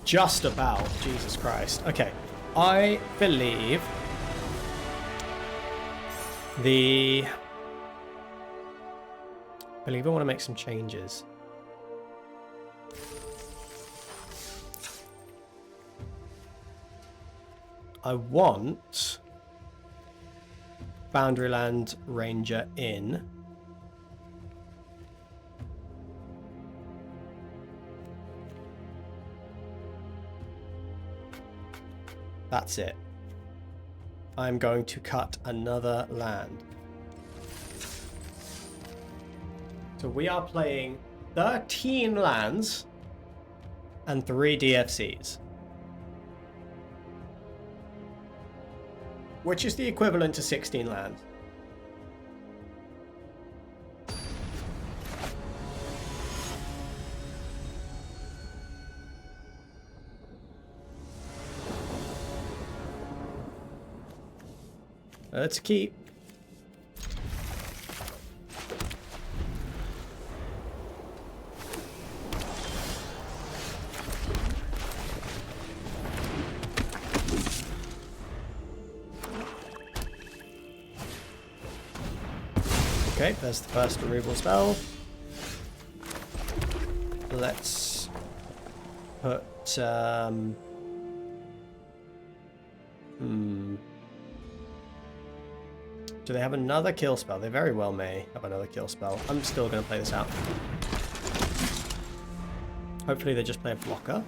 Just about. Jesus Christ. Okay. I believe I want to make some changes. I want Boundaryland Ranger in. That's it. I'm going to cut another land. So we are playing 13 lands and 3 DFCs. Which is the equivalent to 16 lands. Let's keep. Okay, there's the first removal spell. Let's put do they have another kill spell? They very well may have another kill spell. I'm still going to play this out. Hopefully they just play a blocker.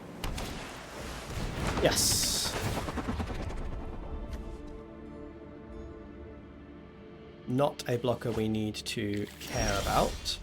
Yes. Not a blocker we need to care about.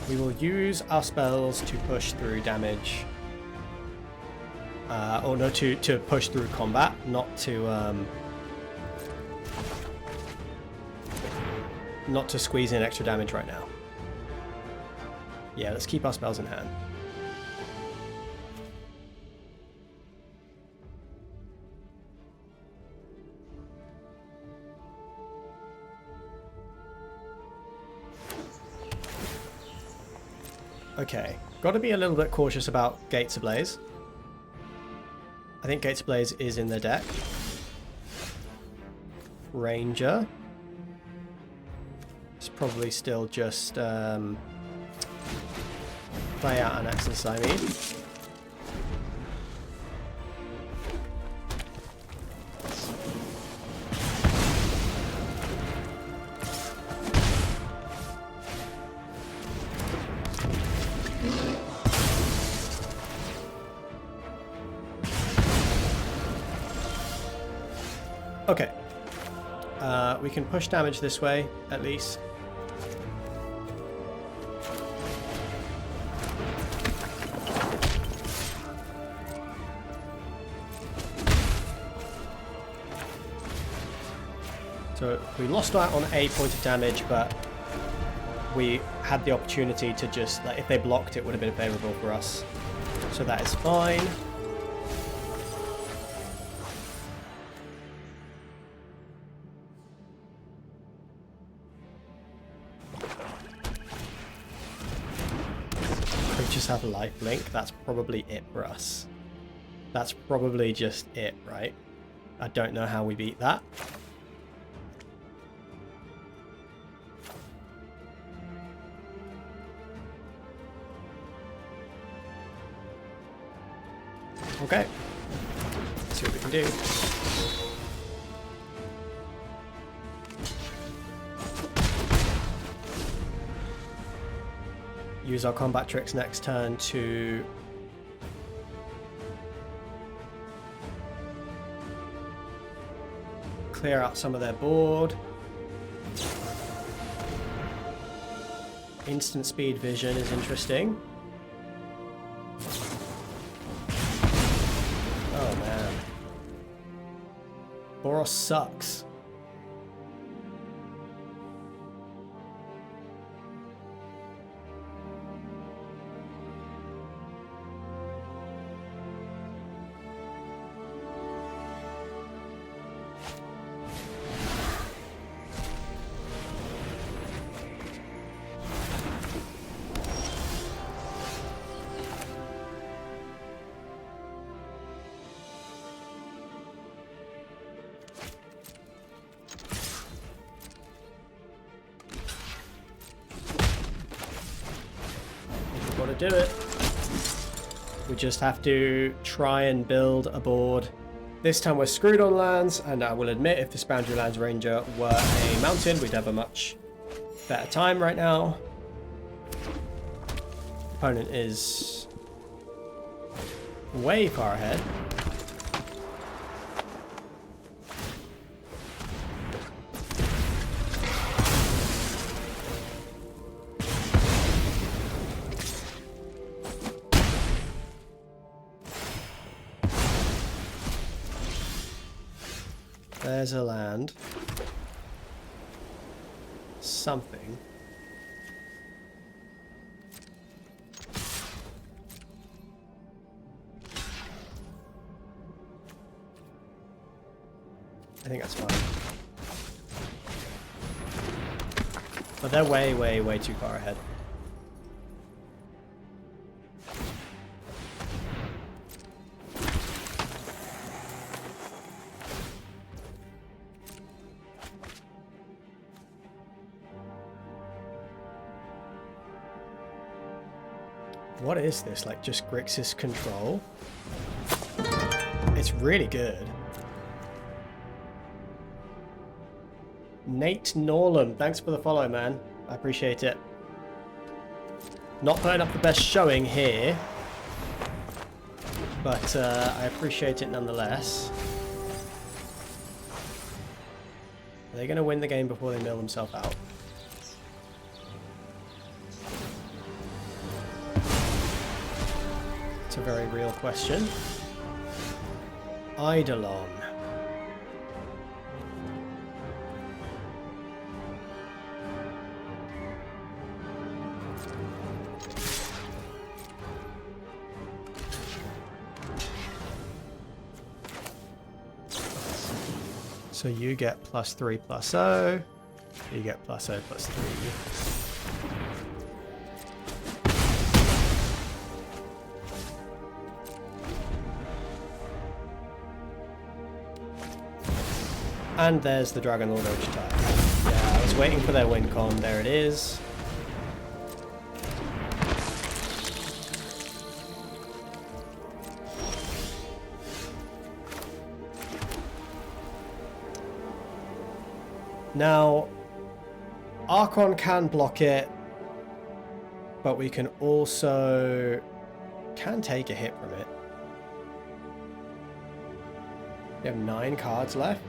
We will use our spells to push through damage. Or no, to push through combat, not to squeeze in extra damage right now. Yeah, let's keep our spells in hand. Okay, got to be a little bit cautious about Gates Ablaze. I think Gates Ablaze is in their deck. Ranger. It's probably still just play out an Axis, I mean. Okay. We can push damage this way, at least. So we lost out on a point of damage, but we had the opportunity to just, like, if they blocked, it would have been favourable for us. So that is fine. Creatures have lifelink. That's probably it for us. That's probably just it, right? I don't know how we beat that. Okay. Let's see what we can do. Use our combat tricks next turn to clear out some of their board. Instant speed vision is interesting. Oh man. Boros sucks. Do it. We just have to try and build a board. This time we're screwed on lands, and I will admit, if this Boundary Lands Ranger were a mountain, we'd have a much better time right now. Opponent is way far ahead. There's a land. Something. I think that's fine. But they're way, way, way too far ahead. What is this? Like, just Grixis control? It's really good. Nate Norlam, thanks for the follow, man. I appreciate it. Not putting up the best showing here, but I appreciate it nonetheless. Are they going to win the game before they mill themselves out? A very real question. Eidolon. So you get +3/+0. You get +0/+3. And there's the Dragon Lord Ochitai. Yeah, I was waiting for their win con. There it is. Now, Archon can block it, but we can also take a hit from it. We have 9 cards left.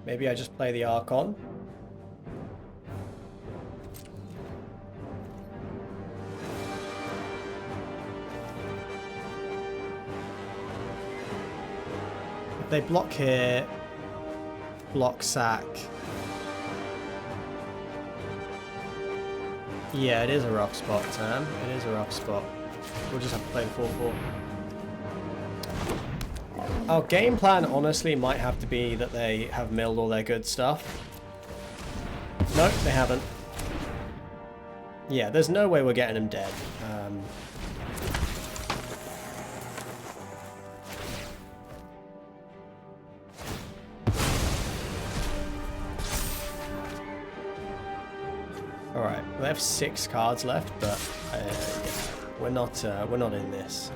Maybe I just play the Archon. If they block here, block sack. Yeah, it is a rough spot, Sam. It is a rough spot. We'll just have to play the 4-4. Our game plan, honestly, might have to be that they have milled all their good stuff. No, they haven't. Yeah, there's no way we're getting them dead. Alright, we have 6 cards left, but yeah, we're not in this.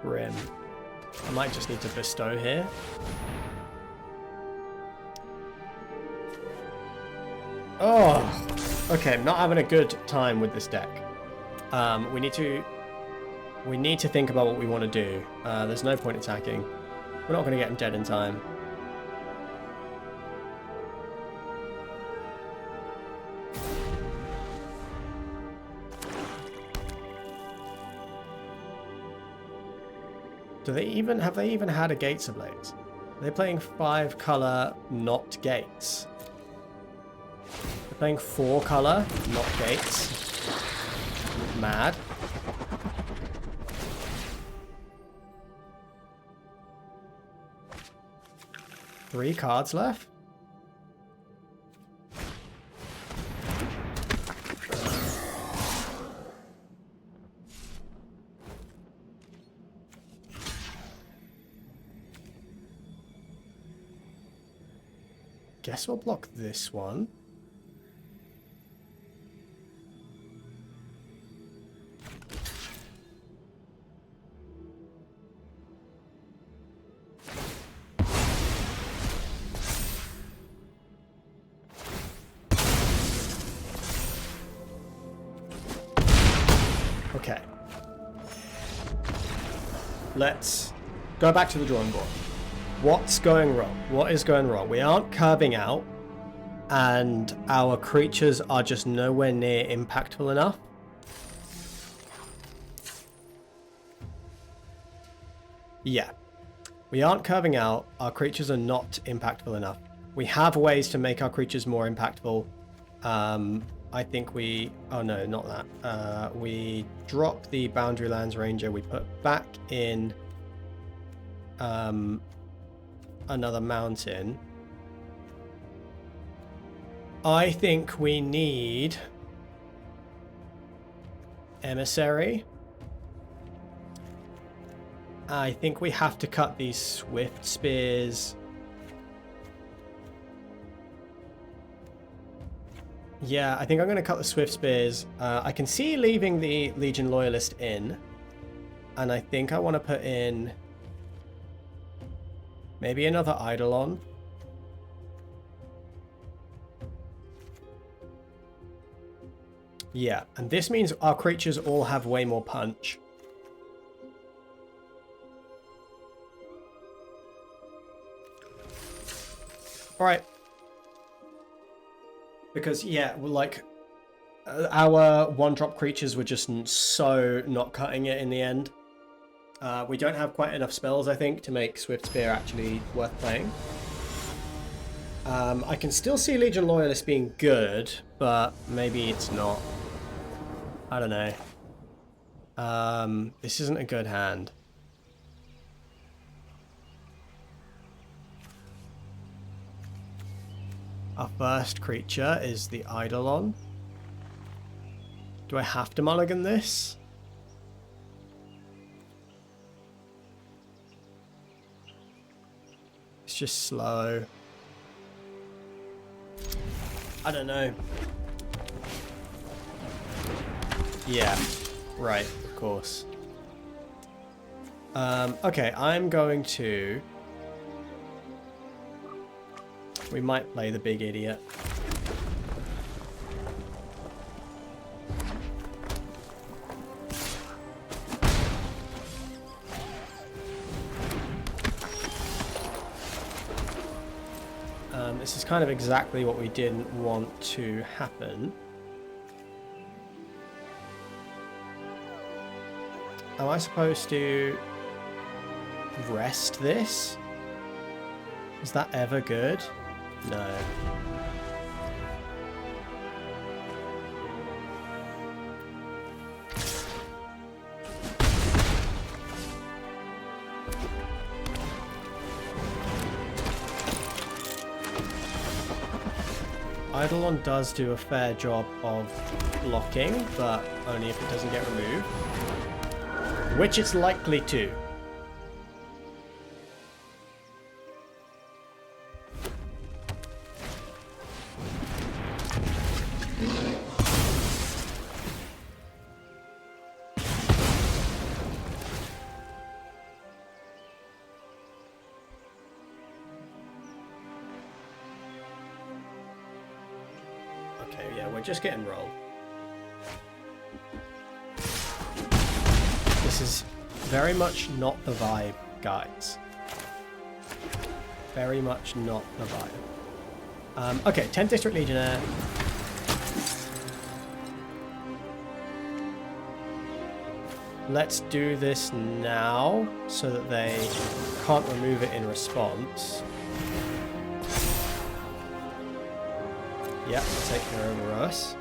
Grim. I might just need to bestow here. Oh, okay. I'm not having a good time with this deck. We need to think about what we want to do. There's no point attacking. We're not going to get him dead in time. Have they even had a Gates Ablaze? Are they playing 5 color, not Gates? They're playing 4 color, not Gates. Mad. Three cards left. Guess we'll block this one. Okay. Let's go back to the drawing board. What's going wrong? What is going wrong? We aren't curving out, and our creatures are just nowhere near impactful enough. Yeah. We aren't curving out. Our creatures are not impactful enough. We have ways to make our creatures more impactful. I think we... Oh, no, not that. We drop the Boundary Lands Ranger. We put back in... another mountain. I think we need Emissary. I think we have to cut these Swift Spears. Yeah, I think I'm going to cut the Swift Spears. I can see leaving the Legion Loyalist in. And I think I want to put in... maybe another Eidolon. Yeah, and this means our creatures all have way more punch. Alright. Because, yeah, like, our one-drop creatures were just so not cutting it in the end. We don't have quite enough spells, I think, to make Swift Spear actually worth playing. I can still see Legion Loyalist being good, but maybe it's not. I don't know. This isn't a good hand. Our first creature is the Eidolon. Do I have to mulligan this? It's just slow. I don't know. Yeah, right, of course. Okay, I'm going to We might play the big idiot. This is kind of exactly what we didn't want to happen. Am I supposed to rest this? Is that ever good? No. Eidolon does do a fair job of blocking, but only if it doesn't get removed. Which it's likely to. Just getting rolled. This is very much not the vibe, guys. Very much not the vibe. Okay, 10th District Legionnaire. Let's do this now so that they can't remove it in response. Yep, take care over us.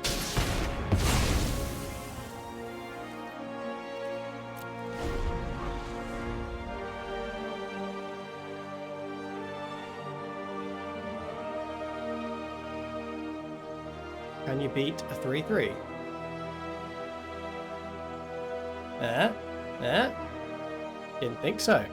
Can you beat a 3-3? Didn't think so.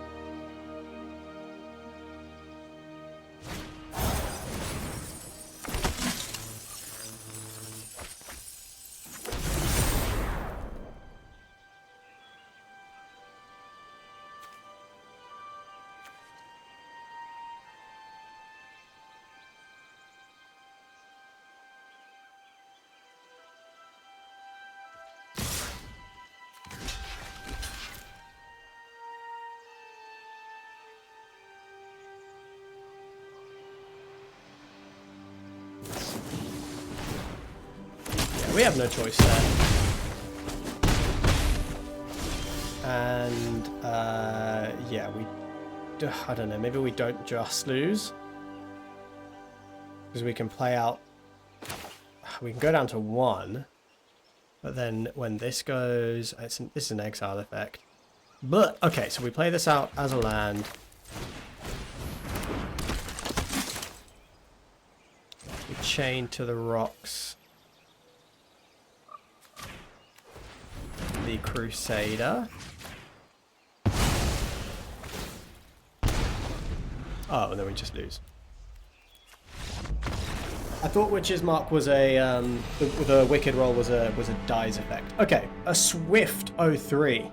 We have no choice there. And, yeah, I don't know, maybe we don't just lose. Because we can play out, we can go down to 1. But then when this goes, this is an exile effect. But, okay, so we play this out as a land. We chain to the rocks. The Crusader. Oh, and then we just lose. I thought Witch's Mark was a the Wicked Roll was a dies effect. Okay, a Swift 03.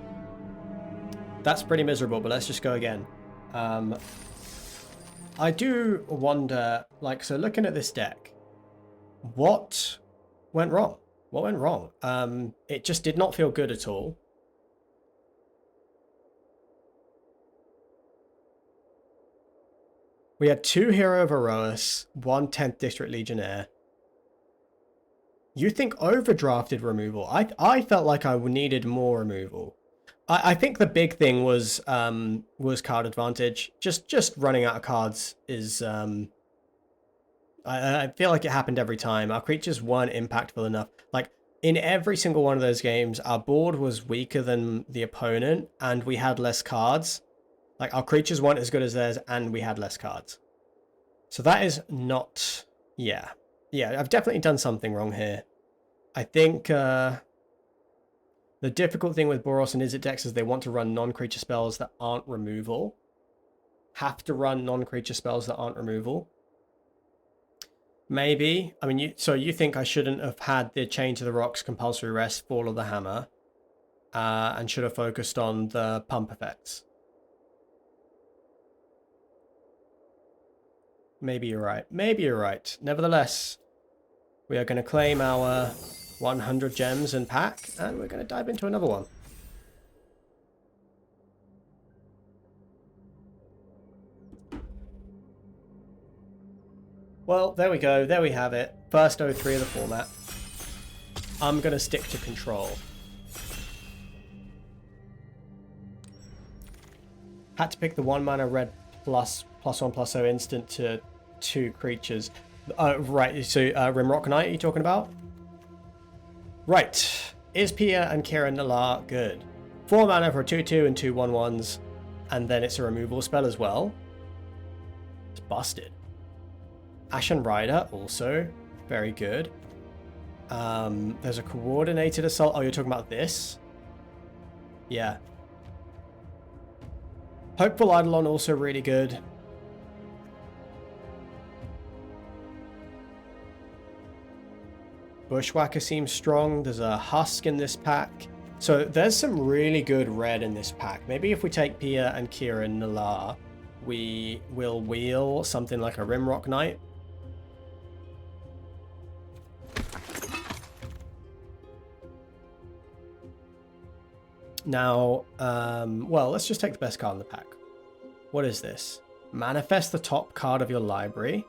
That's pretty miserable, but let's just go again. I do wonder, like, so looking at this deck, what went wrong? What went wrong? It just did not feel good at all. We had 2 Hero of Erois, 1 10th District Legionnaire. You think overdrafted removal? I felt like I needed more removal. I think the big thing was card advantage. Just running out of cards is I feel like it happened every time. Our creatures weren't impactful enough. Like, in every single one of those games, our board was weaker than the opponent, and we had less cards. Like, our creatures weren't as good as theirs, and we had less cards. So that is not... Yeah. Yeah, I've definitely done something wrong here. I think the difficult thing with Boros and Izzet decks is they want to run non-creature spells that aren't removal. Have to run non-creature spells that aren't removal. Maybe. I mean, so you think I shouldn't have had the Chain to the Rocks, Compulsory Rest, Fall of the Hammer, and should have focused on the pump effects. Maybe you're right. Maybe you're right. Nevertheless, we are going to claim our 100 gems and pack, and we're going to dive into another one. Well, there we go. There we have it. First 03 of the format. I'm going to stick to control. Had to pick the 1 mana red +1/+0 instant to 2 creatures. Right, so Rimrock Knight, are you talking about? Right. Is Pia and Kira Nalaar good? 4 mana for a 2/2 and 2 1/1s, and then it's a removal spell as well. It's busted. Ashen Rider, also very good. There's a coordinated assault. Oh, you're talking about this? Yeah. Hopeful Eidolon, also really good. Bushwhacker seems strong. There's a Husk in this pack. So there's some really good red in this pack. Maybe if we take Pia and Kira Nalaar, we will wheel something like a Rimrock Knight. Now, well, let's just take the best card in the pack. What is this? Manifest the top card of your library.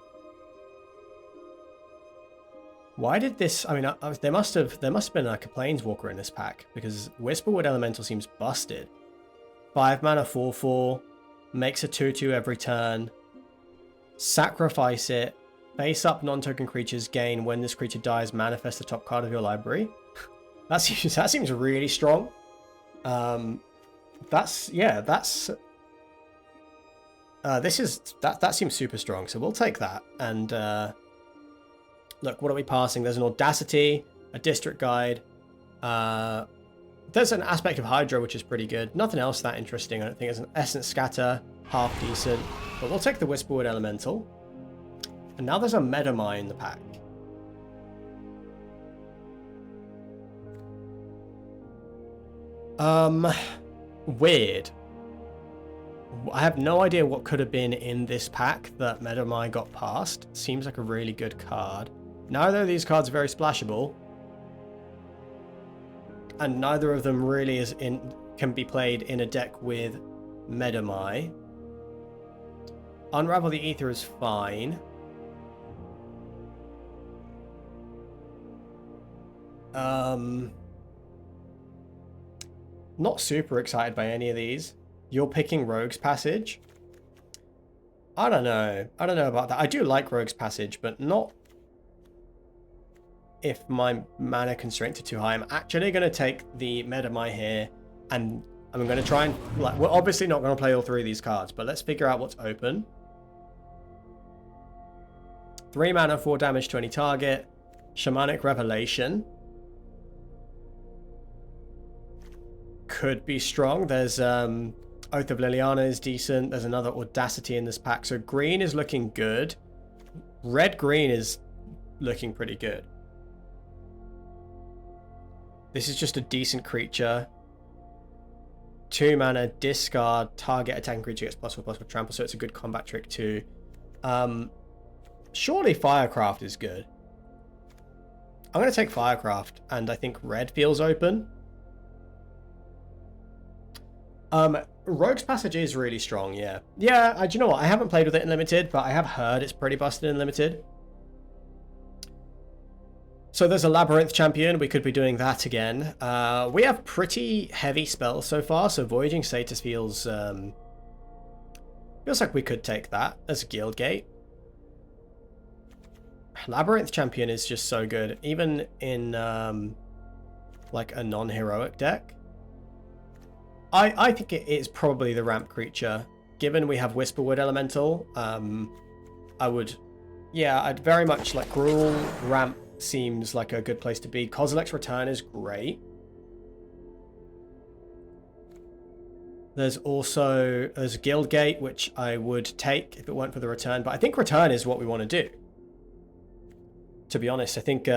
Why did this? I mean, there must have been like a Planeswalker in this pack, because Whisperwood Elemental seems busted. 5 mana 4/4, makes a 2/2 every turn. Sacrifice it. Face up non-token creatures, gain when this creature dies. Manifest the top card of your library. that seems really strong. That seems super strong, so we'll take that. And look, what are we passing? There's an Audacity, a District Guide, there's an aspect of Hydra which is pretty good. Nothing else that interesting. I don't think. There's an Essence Scatter, half decent, but we'll take the Whisperwood Elemental. And now there's a Metamai in the pack. Weird. I have no idea what could have been in this pack that Metamai got past. Seems like a really good card. Neither of these cards are very splashable. And neither of them really can be played in a deck with Metamai. Unravel the Ether is fine. Not super excited by any of these. You're picking Rogue's Passage. I don't know. I don't know about that. I do like Rogue's Passage, but not if my mana constraints are too high. I'm actually going to take the Metamai here, and I'm going to try and... we're obviously not going to play all three of these cards, but let's figure out what's open. 3 mana, 4 damage to any target. Shamanic Revelation. Could be strong. There's Oath of Liliana is decent. There's another Audacity in this pack. So green is looking good. Red-green is looking pretty good. This is just a decent creature. 2 mana, discard, target attacking creature gets +4/+4 trample, so it's a good combat trick too. Surely Firecraft is good. I'm going to take Firecraft, and I think red feels open. Rogue's Passage is really strong, yeah. Yeah, do you know what? I haven't played with it in Limited, but I have heard it's pretty busted in Limited. So there's a Labyrinth Champion. We could be doing that again. We have pretty heavy spells so far, so Voyaging Status feels like we could take that as a Guildgate. Labyrinth Champion is just so good, even in like a non-heroic deck. I think it is probably the ramp creature. Given we have Whisperwood Elemental, I'd very much like Gruul. Ramp seems like a good place to be. Kozilek's Return is great. There's Guildgate, which I would take if it weren't for the return, but I think return is what we want to do. To be honest, I think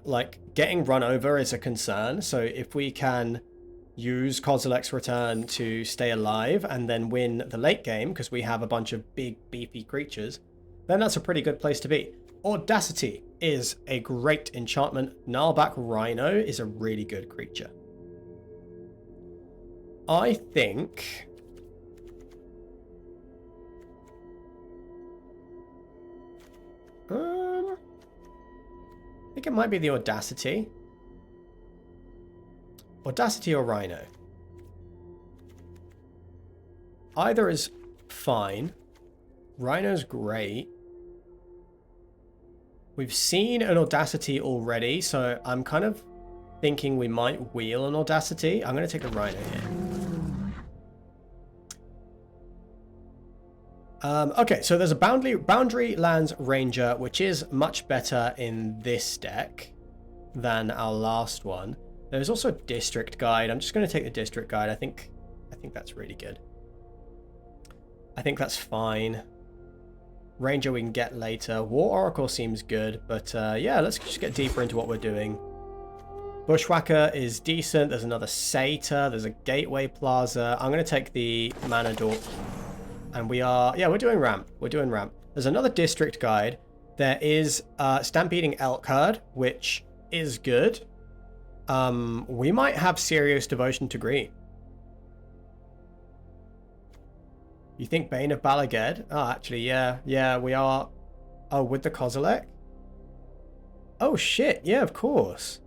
like getting run over is a concern. So if we can use Kozilek's Return to stay alive and then win the late game, because we have a bunch of big beefy creatures, then that's a pretty good place to be. Audacity is a great enchantment. Gnarlback Rhino is a really good creature. I think... I think it might be the Audacity. Audacity or Rhino. Either is fine. Rhino's great. We've seen an Audacity already, so I'm kind of thinking we might wheel an Audacity. I'm going to take the Rhino here. Okay, so there's a Boundary Lands Ranger, which is much better in this deck than our last one. There's also District Guide. I'm just going to take the District Guide. I think that's really good. I think that's fine. Ranger we can get later. War Oracle seems good, but yeah, let's just get deeper into what we're doing. Bushwhacker is decent. There's another Satyr. There's a Gateway Plaza. I'm going to take the Mana Dork. And we are... Yeah, we're doing ramp. We're doing ramp. There's another District Guide. There is Stampeding Elk Herd, which is good. We might have serious devotion to green. You think Bane of Balaged? Oh, actually, yeah. Yeah, we are... Oh, with the Kozilek? Oh, shit. Yeah, of course.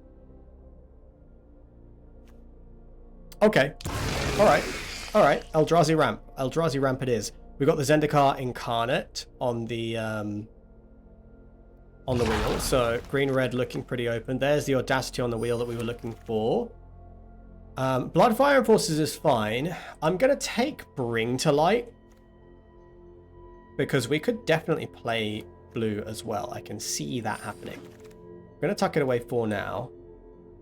Okay. Alright. Alright. Eldrazi ramp. Eldrazi ramp it is. We got the Zendikar Incarnate on the wheel. So, green-red looking pretty open. There's the Audacity on the wheel that we were looking for. Bloodfire Enforcers is fine. I'm going to take Bring to Light, because we could definitely play blue as well. I can see that happening. I'm going to tuck it away for now.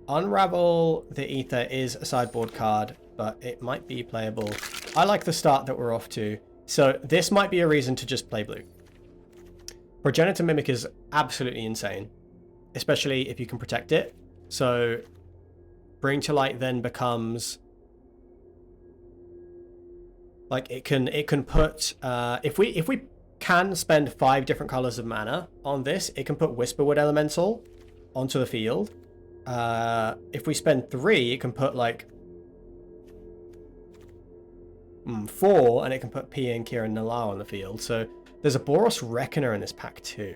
Unravel the Ether is a sideboard card, but it might be playable. I like the start that we're off to. So this might be a reason to just play blue. Progenitor Mimic is absolutely insane, especially if you can protect it. So Bring to Light then becomes... Like it can put if we can spend 5 different colors of mana on this, it can put Whisperwood Elemental onto the field. If we spend 3, it can put like 4, and it can put Pia and Kira and Nala on the field. So there's a Boros Reckoner in this pack too.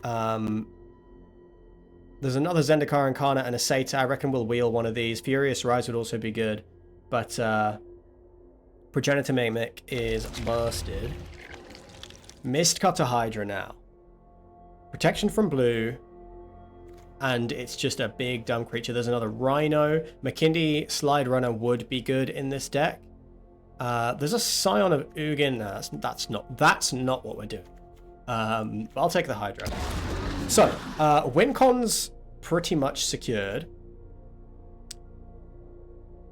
There's another Zendikar Incarnate and a Satyr. I reckon we'll wheel one of these. Furious Rise would also be good. But Progenitor Mimic is busted. Mistcutter Hydra now. Protection from blue. And it's just a big dumb creature. There's another Rhino. McKindy Slide Runner would be good in this deck. There's a Scion of Ugin. No, that's not what we're doing. But I'll take the Hydra. So, WinCon's pretty much secured.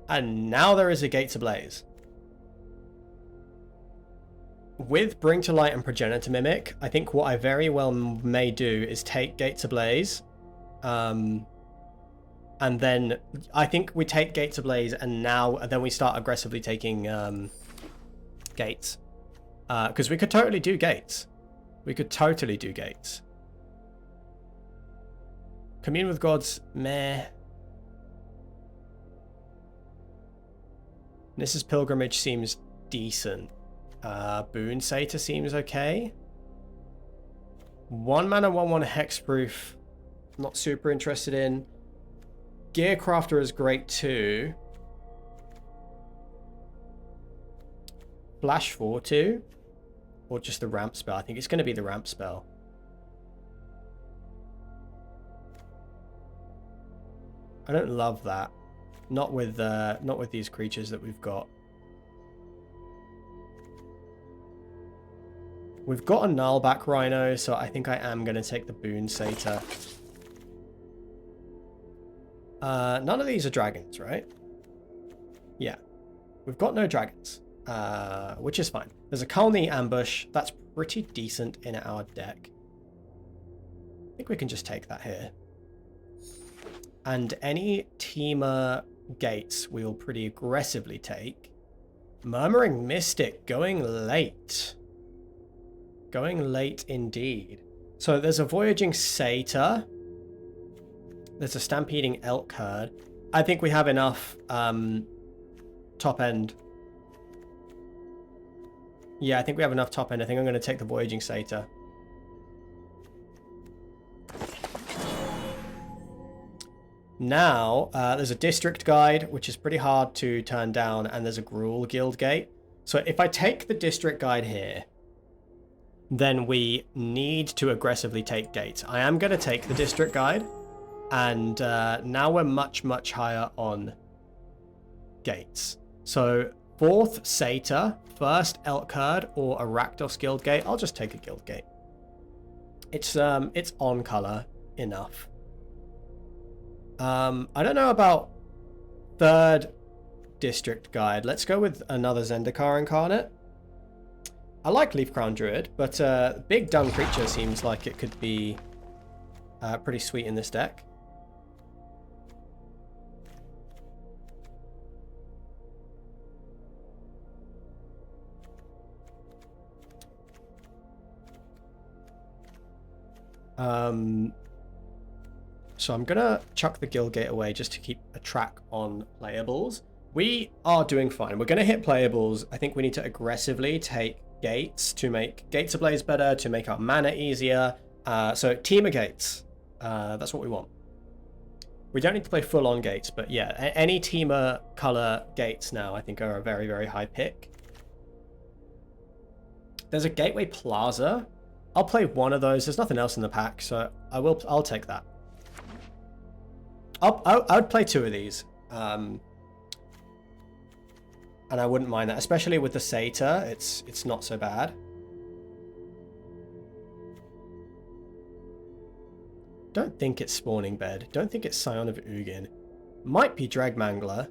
And now there is a Gates Ablaze. With Bring to Light and Progenitor Mimic, I think what I very well may do is take Gates Ablaze. And then I think we take Gates Ablaze and then we start aggressively taking Gates. Because we could totally do Gates. We could totally do Gates. Commune with Gods, meh. Nissa's Pilgrimage seems decent. Boon Satyr seems okay. 1 mana, 1/1 Hexproof. Not super interested in. Gearcrafter is great too. Flash 4/2. Or just the ramp spell. I think it's going to be the ramp spell. I don't love that. Not with these creatures that we've got. We've got a Gnarlback Rhino, so I think I am going to take the Boon Satyr. None of these are dragons, right? Yeah. We've got no dragons, which is fine. There's a Kalni Ambush. That's pretty decent in our deck. I think we can just take that here. And any Teamer Gates we will pretty aggressively take. Murmuring Mystic going late. Going late indeed. So there's a Voyaging Satyr. There's a Stampeding Elk Herd. I think we have enough top end. Yeah, I think we have enough top end. I think I'm going to take the Voyaging Satyr. Now, there's a District Guide, which is pretty hard to turn down, and there's a Gruul Guild Gate. So if I take the District Guide here, then we need to aggressively take gates. I am going to take the District Guide, and now we're much, much higher on gates. So 4th Satyr, 1st Elk Herd, or a Rakdos Guild Gate. I'll just take a Guild Gate. It's on color enough. I don't know about 3rd District Guide. Let's go with another Zendikar Incarnate. I like Leaf Crown Druid, but big dumb creature seems like it could be pretty sweet in this deck. So I'm gonna chuck the Guild Gate away just to keep a track on playables. We are doing fine. We're gonna hit playables. I think we need to aggressively take gates to make Gates Ablaze better, to make our mana easier. So Teamer Gates, that's what we want. We don't need to play full on gates, but yeah, any Teamer color gates now I think are a very, very high pick. There's a Gateway Plaza. I'll play one of those. There's nothing else in the pack, so I'll take that. I would play 2 of these. And I wouldn't mind that, especially with the Satyr. It's not so bad. Don't think it's Spawning Bed. Don't think it's Scion of Ugin. Might be Dragmangler.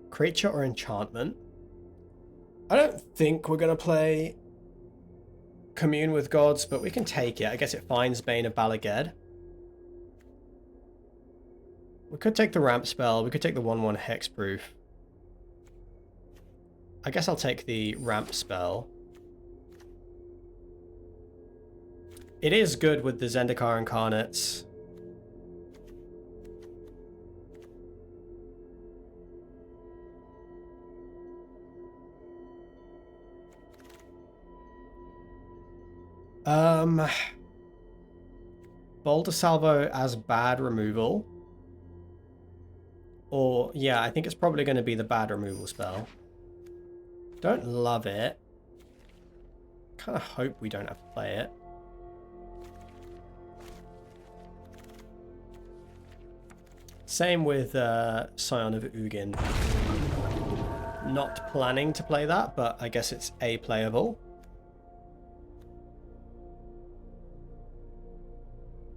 Creature or Enchantment. I don't think we're going to play Commune with Gods, but we can take it. I guess it finds Bane of Balaged. We could take the Ramp spell. We could take the 1/1 Hexproof. I guess I'll take the Ramp spell. It is good with the Zendikar Incarnates. Boulder Salvo as bad removal. Or, yeah, I think it's probably going to be the bad removal spell. Don't love it. Kind of hope we don't have to play it. Same with Scion of Ugin. Not planning to play that, but I guess it's a playable.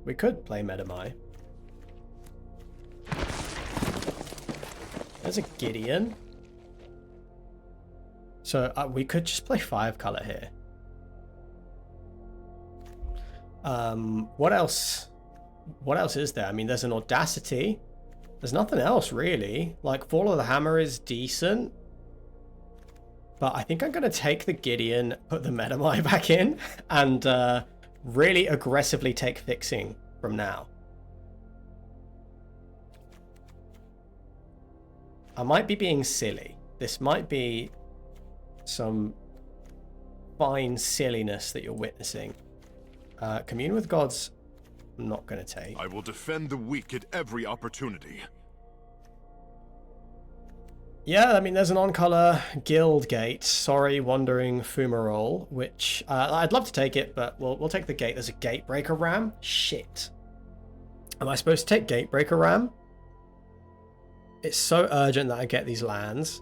We could play Medamai. There's a Gideon. So we could just play 5 color here. What else? What else is there? I mean, there's an Audacity. There's nothing else really. Like, Fall of the Hammer is decent. But I think I'm going to take the Gideon, put the Medamai back in, and really aggressively take fixing from now. I might be being silly. This might be some fine silliness that you're witnessing. Commune with Gods, I'm not going to take. I will defend the weak at every opportunity. Yeah, I mean, there's an on-color Guild Gate. Sorry, Wandering Fumarole, which I'd love to take it, but we'll take the gate. There's a Gatebreaker Ram. Shit. Am I supposed to take Gatebreaker Ram? It's so urgent that I get these lands.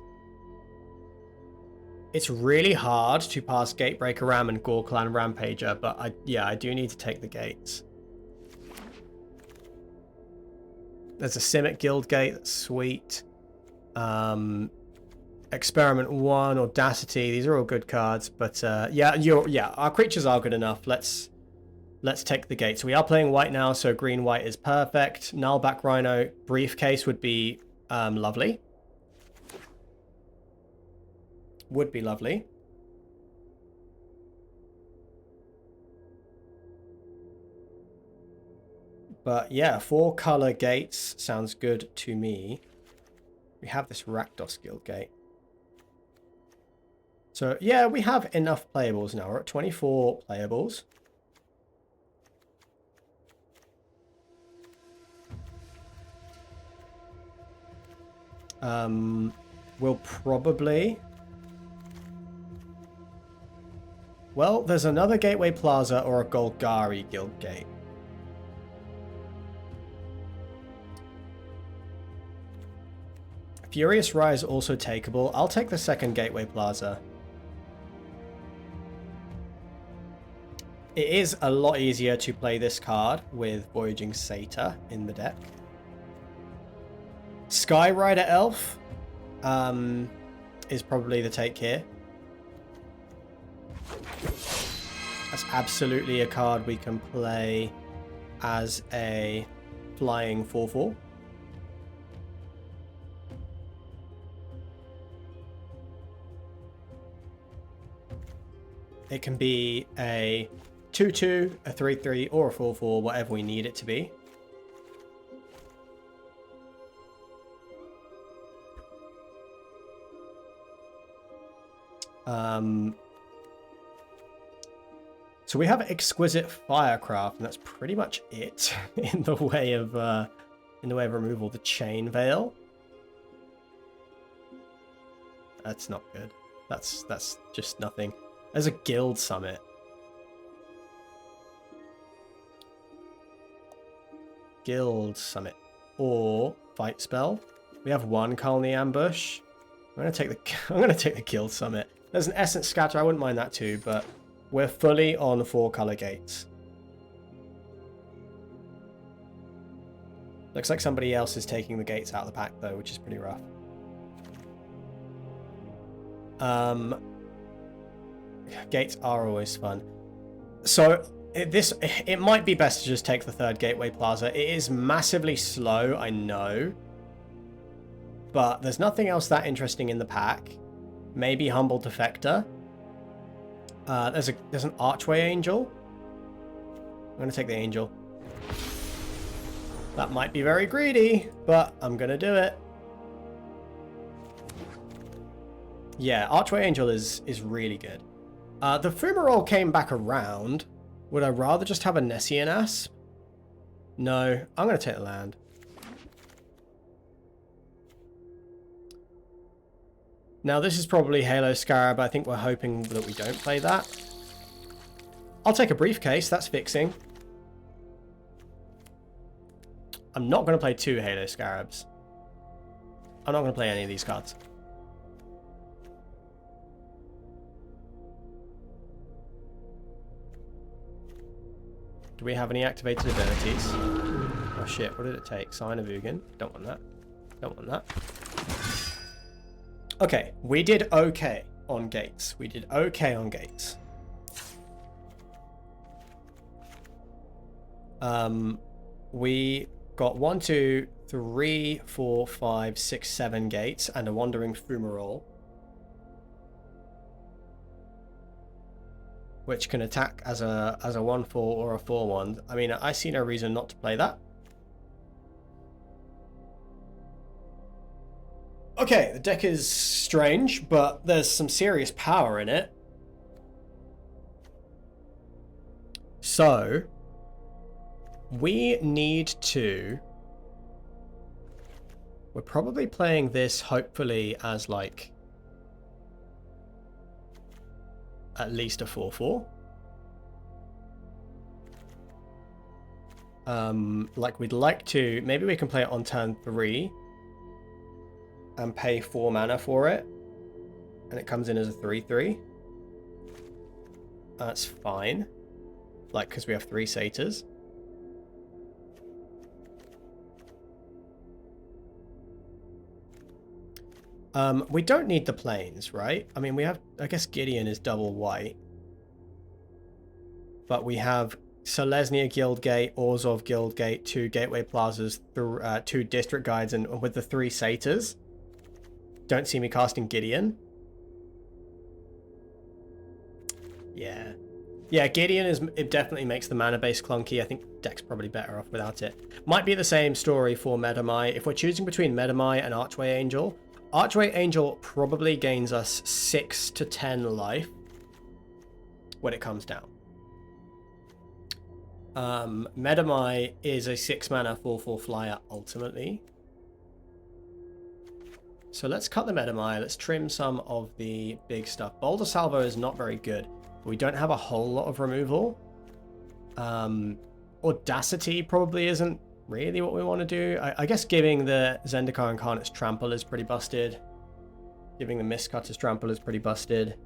It's really hard to pass Gatebreaker Ram and Gorklan Rampager, but I do need to take the gates. There's a Simic Guild Gate, that's sweet. Experiment 1, Audacity, these are all good cards, but yeah, our creatures are good enough. Let's take the gate. So we are playing white now, so green-white is perfect. Nullback Rhino, Briefcase would be lovely. Would be lovely. But yeah, 4 color gates sounds good to me. We have this Rakdos Guild gate. So yeah, we have enough playables now. We're at 24 playables. We'll probably... Well, there's another Gateway Plaza or a Golgari Guild gate. Furious Rise also takeable. I'll take the second Gateway Plaza. It is a lot easier to play this card with Voyaging Satyr in the deck. Skyrider Elf is probably the take here. That's absolutely a card we can play as a flying 4/4. It can be a 2/2, a 3/3, or a 4/4, whatever we need it to be. So we have Exquisite Firecraft, and that's pretty much it in the way of removal. The Chain Veil. That's not good. That's just nothing. There's a Guild Summit. Guild Summit or Fight Spell. We have one Colony Ambush. I'm gonna take the Guild Summit. There's an Essence Scatter. I wouldn't mind that too, but we're fully on 4 color gates. Looks like somebody else is taking the gates out of the pack though, which is pretty rough. Gates are always fun. So it might be best to just take the third Gateway Plaza. It is massively slow, I know. But there's nothing else that interesting in the pack. Maybe Humble Defector. There's an Archway Angel. I'm gonna take the Angel. That might be very greedy, but I'm gonna do it. Yeah, Archway Angel is really good. The Fumarole came back around. Would I rather just have a Nessian Asp? No, I'm gonna take the land. Now this is probably Halo Scarab. I think we're hoping that we don't play that. I'll take a Briefcase, that's fixing. I'm not going to play 2 Halo Scarabs. I'm not going to play any of these cards. Do we have any activated abilities? Oh shit, what did it take? Sign of Ugin. Don't want that. Don't want that. Okay, we did okay on gates. We did okay on gates. We got 1, 2, 3, 4, 5, 6, 7 gates and a Wandering Fumarole, which can attack as a 1/4 or a 4/1. I mean, I see no reason not to play that. Okay, the deck is strange, but there's some serious power in it. So we need to... We're probably playing this, hopefully, as, like, at least a 4/4. Like, we'd like to... Maybe we can play it on turn 3 and pay 4 mana for it. And it comes in as a 3/3. That's fine. Like, because we have 3 Satyrs. We don't need the planes, right? I mean, we have... I guess Gideon is double white. But we have Selesnya Guildgate, Orzhov Guildgate, 2 Gateway Plazas, 2 District Guides, and with the 3 Satyrs. Don't see me casting Gideon. Yeah. Yeah, Gideon it definitely makes the mana base clunky. I think deck's probably better off without it. Might be the same story for Medamai. If we're choosing between Medamai and Archway Angel, Archway Angel probably gains us 6 to 10 life when it comes down. Medamai is a 6 mana 4/4 flyer ultimately. So let's cut the Medamai. Let's trim some of the big stuff. Boulder Salvo is not very good. We don't have a whole lot of removal. Audacity probably isn't really what we want to do. I guess giving the Zendikar Incarnate's Trample is pretty busted. Giving the Mistcutter's Trample is pretty busted.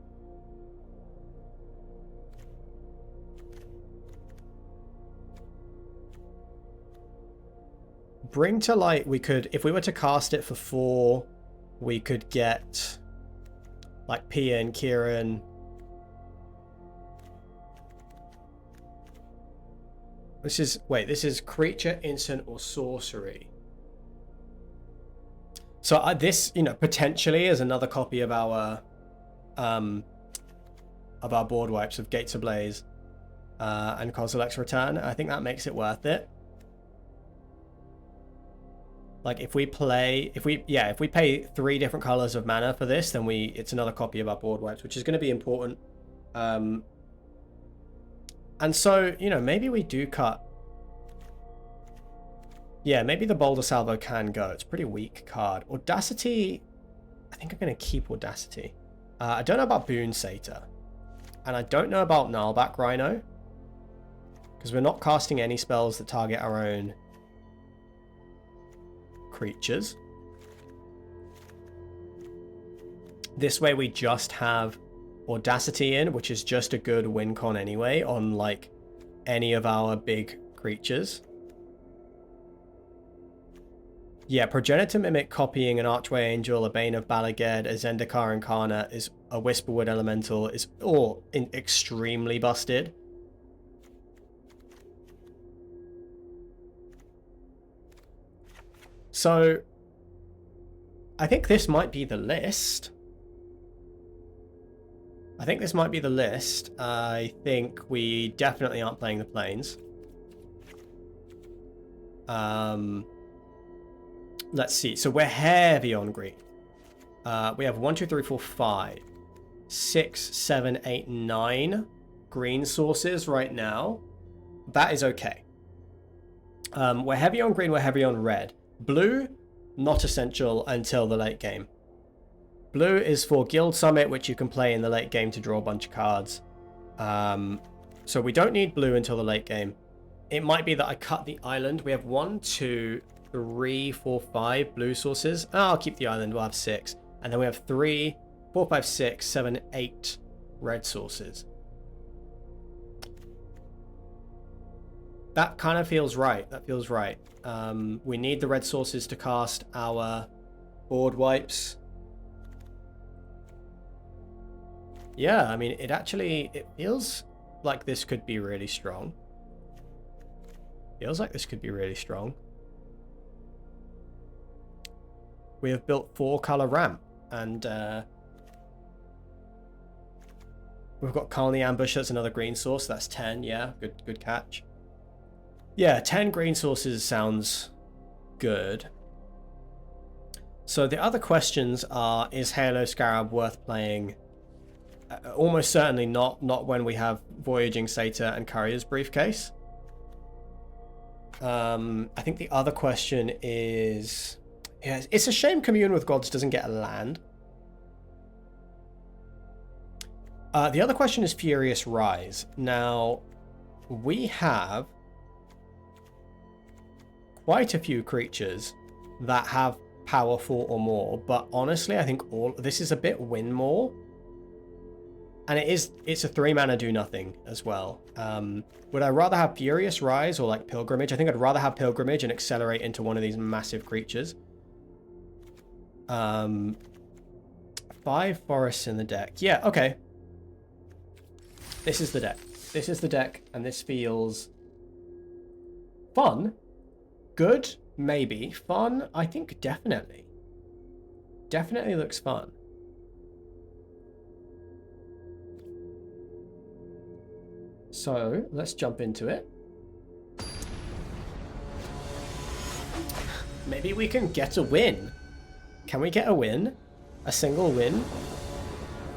Bring to Light, we could, if we were to cast it for 4, we could get like Pia and Kieran. This is creature, instant, or sorcery. So this, potentially is another copy of our board wipes of Gates Ablaze and Kozilek's Return. I think that makes it worth it. Like if we pay 3 different colors of mana for this, then it's another copy of our board wipes, which is going to be important. And so, maybe we do cut. Yeah, maybe the Boulder Salvo can go. It's a pretty weak card. Audacity, I think I'm going to keep Audacity. I don't know about Boon Satyr. And I don't know about Gnarlback Rhino. Because we're not casting any spells that target our own creatures. This way we just have Audacity in, which is just a good win con anyway on like any of our big creatures. Yeah, Progenitor Mimic copying an Archway Angel, a Bane of Balaged, a Zendikar Incarnate, is a Whisperwood Elemental, is all extremely busted. So I think this might be the list. I think we definitely aren't playing the Plains. Let's see. So we're heavy on green. We have 1, 2, 3, 4, 5, 6, 7, 8, 9 green sources right now. That is okay. We're heavy on green. We're heavy on red. Blue, not essential until the late game. Blue is for Guild Summit, which you can play in the late game to draw a bunch of cards. So we don't need blue until the late game. It might be that I cut the island. We have 1, 2, 3, 4, 5 blue sources. Oh, I'll keep the island. We'll have 6. And then we have 3, 4, 5, 6, 7, 8 red sources. That kind of feels right. That feels right. We need the red sources to cast our board wipes. Yeah, I mean, it feels like this could be really strong. Feels like this could be really strong. We have built 4-color ramp, and we've got Colony Ambush. That's another green source. That's 10. Yeah, good catch. Yeah, 10 green sources sounds good. So the other questions are: is Halo Scarab worth playing? Almost certainly not when we have Voyaging Satyr and Courier's Briefcase. I think the other question is, yeah, it's a shame Commune with Gods doesn't get a land. The other question is Furious Rise. Now, we have quite a few creatures that have power 4 or more, but honestly, I think this is a bit win more. And it's a 3-mana do nothing as well. Would I rather have Furious Rise or like Pilgrimage? I think I'd rather have Pilgrimage and accelerate into one of these massive creatures. 5 forests in the deck. Yeah, okay. This is the deck. This is the deck, and this feels fun. Good, maybe. Fun, I think definitely. Definitely looks fun. So let's jump into it. Maybe we can get a win. Can we get a win? A single win?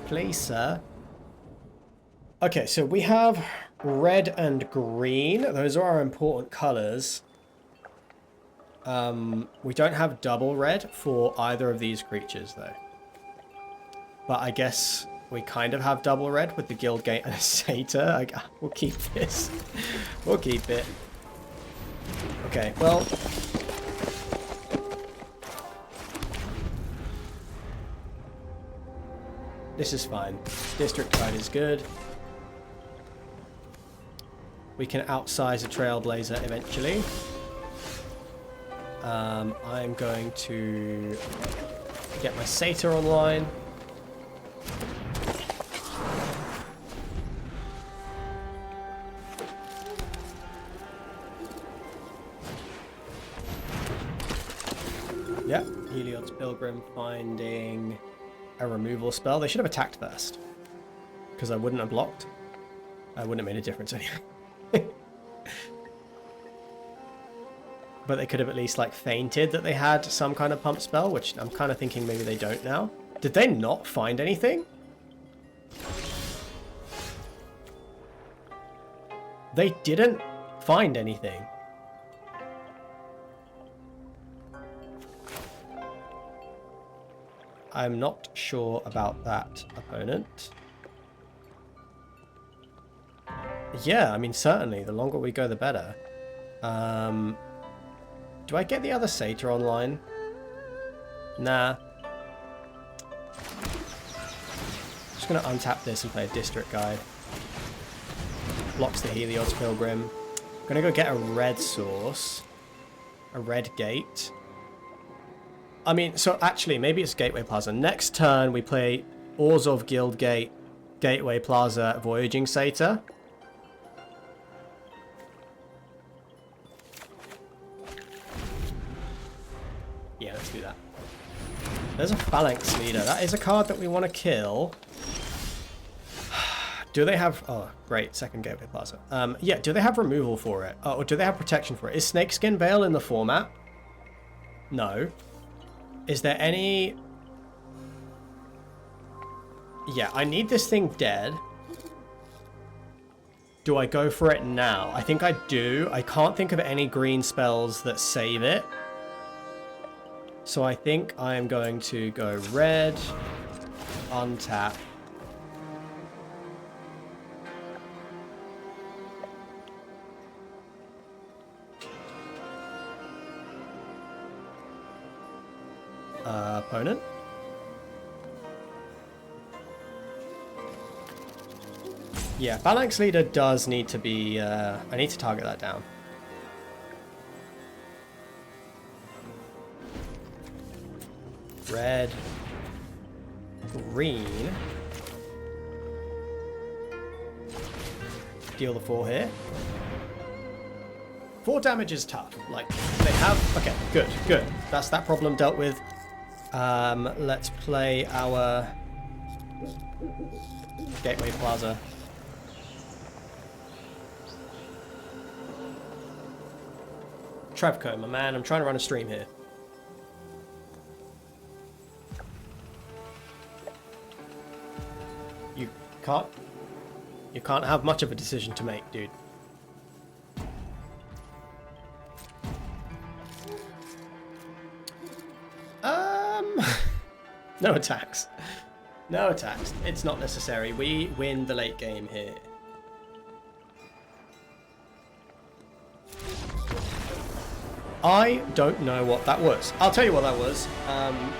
Please, sir. Okay, so we have red and green. Those are our important colors. We don't have double red for either of these creatures, though. But I guess we kind of have double red with the Guild Gate and a Satyr. We'll keep this. We'll keep it. Okay, well... this is fine. District Guide is good. We can outsize a Trailblazer eventually. I'm going to get my Satyr online. Yep, Heliod's Pilgrim finding a removal spell. They should have attacked first, because I wouldn't have blocked. I wouldn't have made a difference anyway. But they could have at least like feinted that they had some kind of pump spell, which I'm kind of thinking maybe they don't now. Did they not find anything? They didn't find anything. I'm not sure about that opponent. Yeah, I mean, certainly. The longer we go, the better. Do I get the other Satyr online? Nah. Just going to untap this and play a District Guide. Blocks the Heliod's Pilgrim. Going to go get a red source. A red gate. I mean, so actually, maybe it's Gateway Plaza. Next turn, we play Orzhov Guild Gate, Gateway Plaza, Voyaging Satyr. Yeah, let's do that. There's a Phalanx Leader. That is a card that we want to kill. Do they have... oh, great. Second Gateway Plaza. Yeah, do they have removal for it? Oh, or do they have protection for it? Is Snakeskin Veil in the format? No. Is there any... yeah, I need this thing dead. Do I go for it now? I think I do. I can't think of any green spells that save it. So I think I am going to go red, untap. Opponent. Yeah, Phalanx Leader does need to be... I need to target that down. Red. Green. Deal the 4 here. 4 damage is tough. Like, they have... okay, good, good. That's that problem dealt with. Let's play our Gateway Plaza. Trevco, my man, I'm trying to run a stream here. You can't have much of a decision to make, dude. No attacks. No attacks. It's not necessary. We win the late game here. I don't know what that was. I'll tell you what that was.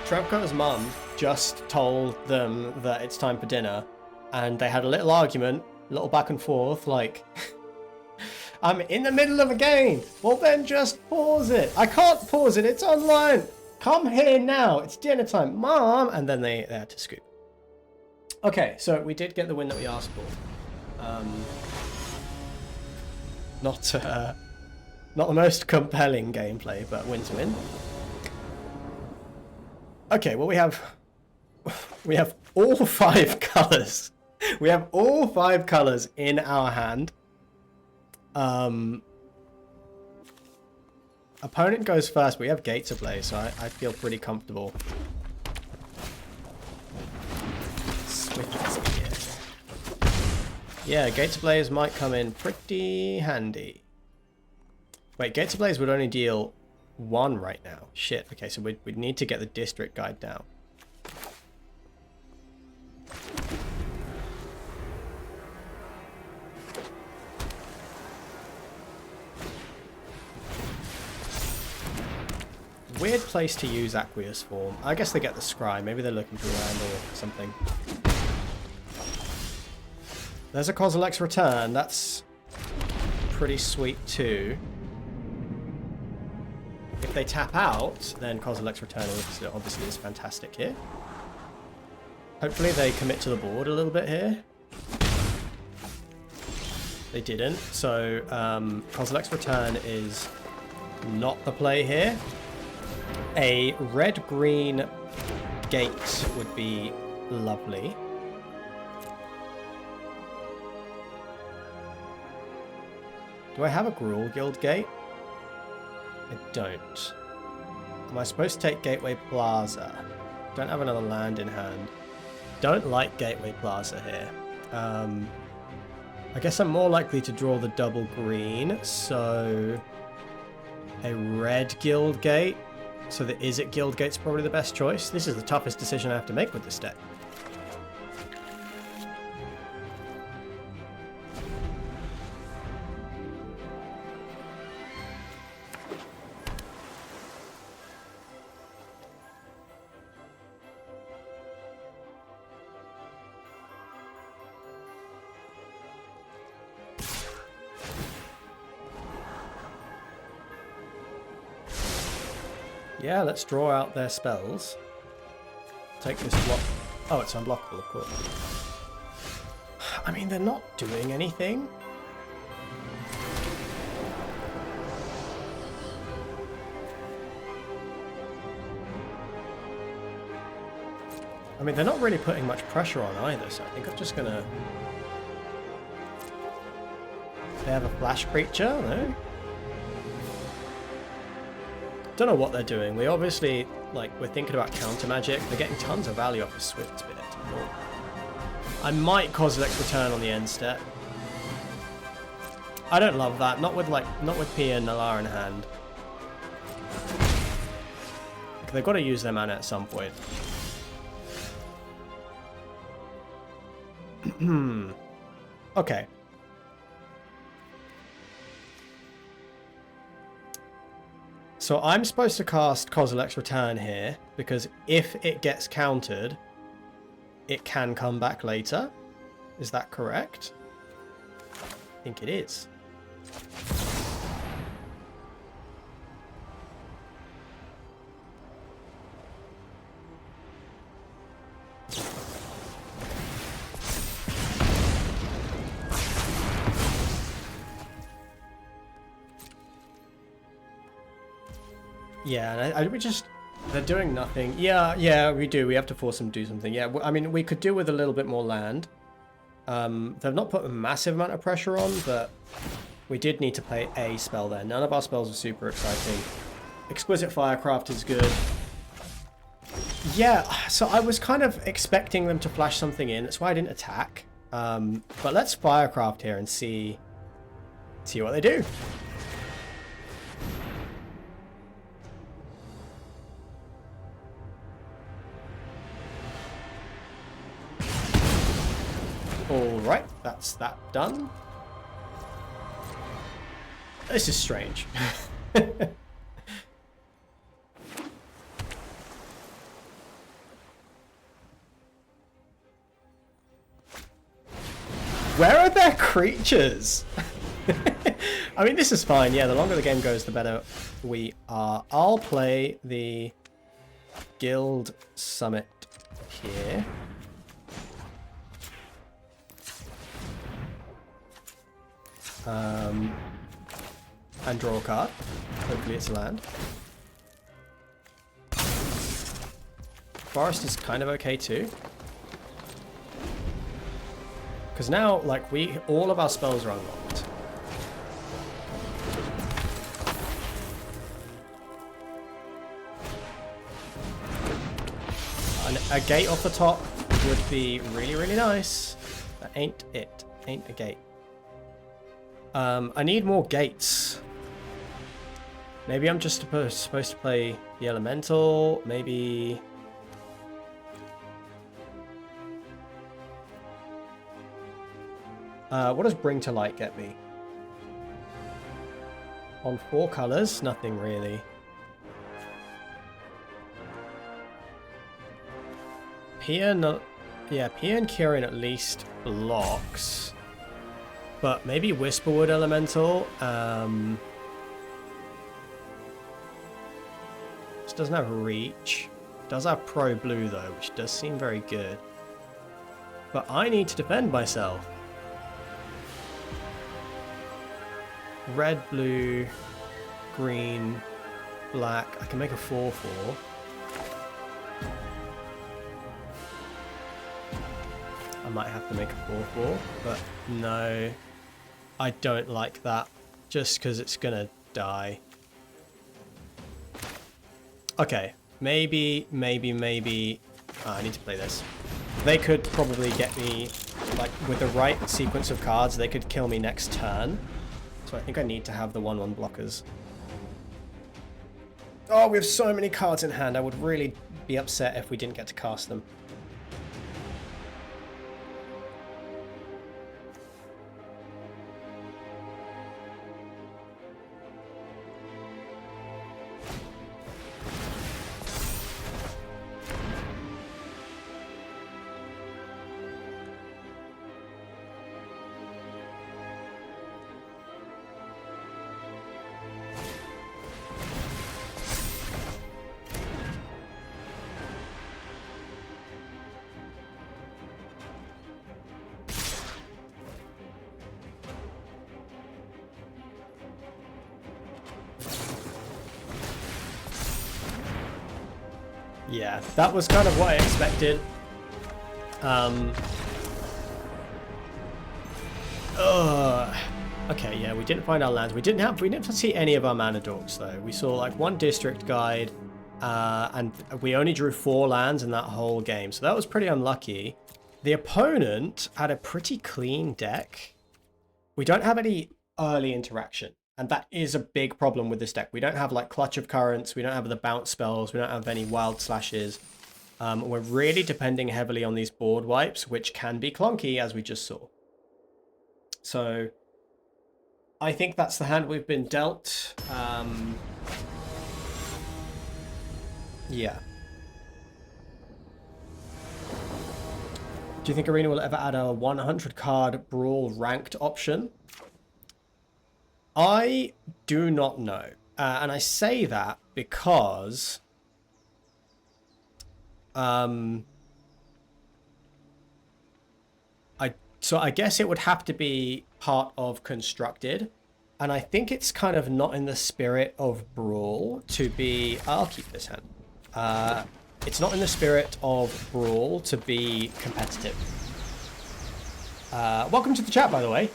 Trevco's mum just told them that it's time for dinner, and they had a little argument, a little back and forth, like, I'm in the middle of a game. Well, then just pause it. I can't pause it. It's online. Come here now. It's dinner time, Mom. And then they had to scoop. Okay, so we did get the win that we asked for. Not the most compelling gameplay, but win to win. Okay, well we have all 5 colors. We have all 5 colors in our hand. Opponent goes first. We have gate to play, so I feel pretty comfortable. Switches here. Yeah, gate to players might come in pretty handy. Wait, gate to players would only deal 1 right now. Shit. Okay, so we'd need to get the district guide down. Weird place to use Aqueous Form. I guess they get the Scry. Maybe they're looking for land or something. There's a Kozilek's Return. That's pretty sweet too. If they tap out, then Kozilek's Return obviously is fantastic here. Hopefully they commit to the board a little bit here. They didn't. So Kozilek's Return is not the play here. A red-green gate would be lovely. Do I have a Gruul Guild gate? I don't. Am I supposed to take Gateway Plaza? Don't have another land in hand. Don't like Gateway Plaza here. I guess I'm more likely to draw the double green, so a red Guild gate. So the Izzet Guild gate's probably the best choice. This is the toughest decision I have to make with this deck. Yeah, let's draw out their spells. Take this block. Oh, it's unblockable, of course. I mean, they're not doing anything. I mean, they're not really putting much pressure on either, so I think I'm just gonna... They have a flash creature, no? Don't know what they're doing. We obviously, like, we're thinking about counter magic. They're getting tons of value off of Swift Spirit. I might Kozilek's Return on the end step. I don't love that. Not with Pia and Nalara in hand. They've got to use their mana at some point. Okay. So I'm supposed to cast Kozilek's Return here, because if it gets countered, it can come back later. Is that correct? I think it is. Yeah, and we just... They're doing nothing. Yeah, we do. We have to force them to do something. Yeah, I mean, we could do with a little bit more land. They've not put a massive amount of pressure on, but we did need to play a spell there. None of our spells are super exciting. Exquisite Firecraft is good. Yeah, so I was kind of expecting them to flash something in. That's why I didn't attack. But let's Firecraft here and see what they do. Alright, that's that done. This is strange. Where are their creatures? I mean, this is fine. Yeah, the longer the game goes, the better we are. I'll play the Guild Summit here. And draw a card. Hopefully it's a land. Forest is kind of okay too. Because now, like, all of our spells are unlocked. A gate off the top would be really, really nice. That ain't it. Ain't a gate. I need more gates. Maybe I'm just supposed to play the elemental. Maybe... what does Bring to Light get me? On 4 colors? Nothing really. Pia and Kieran at least blocks. But maybe Whisperwood Elemental. This doesn't have reach. Does have Pro Blue though, which does seem very good. But I need to defend myself. Red, blue, green, black. I can make a 4/4. I might have to make a 4/4, but no. I don't like that. Just because it's gonna die. Okay. Maybe. Oh, I need to play this. They could probably get me, like, with the right sequence of cards, they could kill me next turn. So I think I need to have the 1/1 blockers. Oh, we have so many cards in hand. I would really be upset if we didn't get to cast them. Yeah, that was kind of what I expected. Okay, yeah, we didn't find our lands. We didn't see any of our mana dorks though. We saw like 1 district guide, and we only drew 4 lands in that whole game, so that was pretty unlucky. The opponent had a pretty clean deck. We don't have any early interaction. And that is a big problem with this deck. We don't have like Clutch of Currents. We don't have the bounce spells. We don't have any wild slashes. We're really depending heavily on these board wipes, which can be clunky, as we just saw. So I think that's the hand we've been dealt. Yeah. Do you think Arena will ever add a 100 card Brawl ranked option? I do not know. And I say that because I guess it would have to be part of Constructed. And I think it's kind of not in the spirit of Brawl to be... I'll keep this hand. It's not in the spirit of Brawl to be competitive. Welcome to the chat, by the way.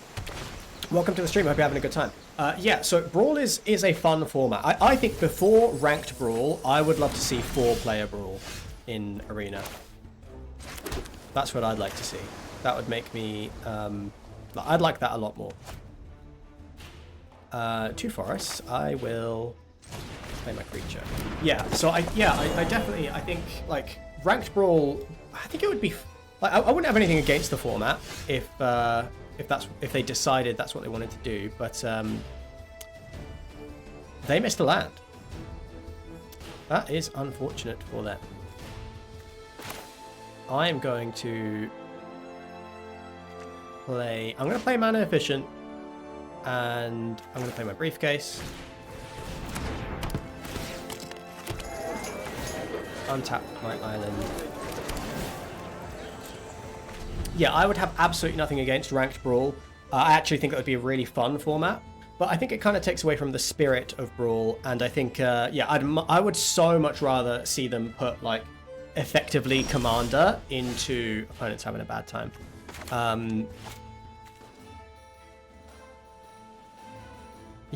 Welcome to the stream. I hope you're having a good time. Yeah, so Brawl is a fun format. I think before ranked Brawl, I would love to see 4-player Brawl in Arena. That's what I'd like to see. That would make me... I'd like that a lot more. 2 forests. I will play my creature. Yeah, so I definitely, I think, like, ranked Brawl, I think it would be... Like, I wouldn't have anything against the format if they decided that's what they wanted to do, but they missed a land. That is unfortunate for them. I am going to play... I'm going to play Mana Efficient, and I'm going to play my Briefcase. Untap my island. Yeah, I would have absolutely nothing against ranked Brawl. I actually think it would be a really fun format, but I think it kind of takes away from the spirit of Brawl, and I think, yeah, I would so much rather see them put, like, effectively Commander into... Opponent's having a bad time.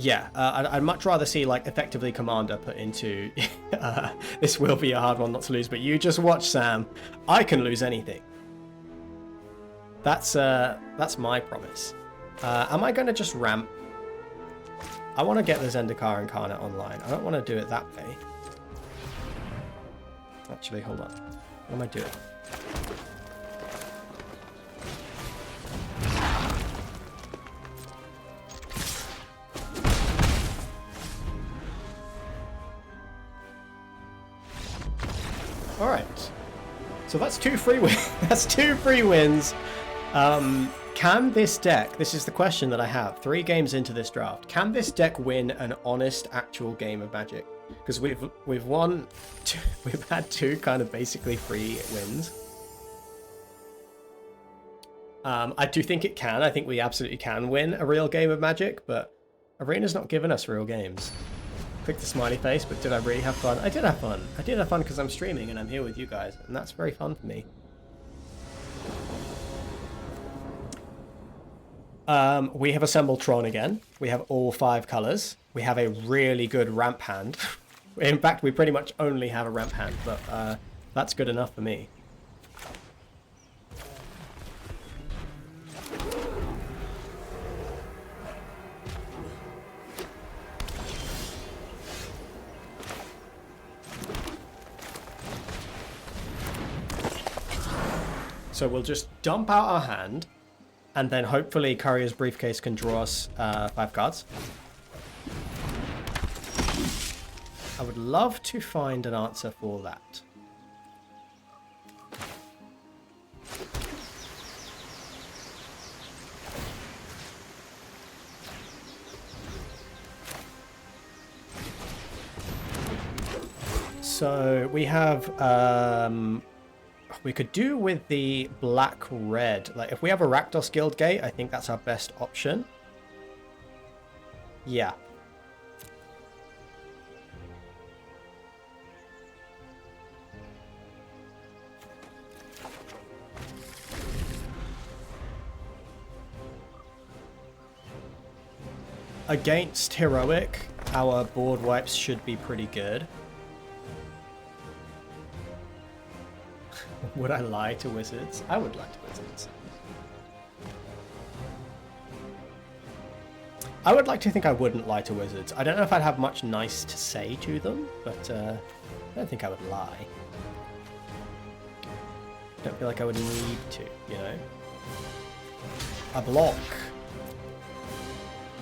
Yeah, I'd much rather see like effectively Commander put into this will be a hard one not to lose, but you just watch, Sam. I can lose anything. That's my promise. Am I going to just ramp? I want to get the Zendikar Incarnate online. I don't want to do it that way. Actually, hold on. What am I doing? All right. So that's 2 free wins. That's 2 free wins. Can this deck, this is the question that I have, 3 games into this draft, can this deck win an honest actual game of Magic? Because we've won, we've had 2 kind of basically free wins. I do think it can. I think we absolutely can win a real game of Magic, but Arena's not giving us real games. Click the smiley face, but did I really have fun? I did have fun. I did have fun because I'm streaming and I'm here with you guys, and that's very fun for me. We have assembled Tron again. We have all 5 colors. We have a really good ramp hand. In fact, we pretty much only have a ramp hand, but that's good enough for me. So we'll just dump out our hand, and then hopefully Courier's Briefcase can draw us 5 cards. I would love to find an answer for that. So we have... we could do with the black-red. Like, if we have a Rakdos Guildgate, I think that's our best option. Yeah. Against Heroic, our board wipes should be pretty good. Would I lie to Wizards? I would lie to Wizards. I would like to think I wouldn't lie to Wizards. I don't know if I'd have much nice to say to them, but I don't think I would lie. I don't feel like I would need to, you know? A block.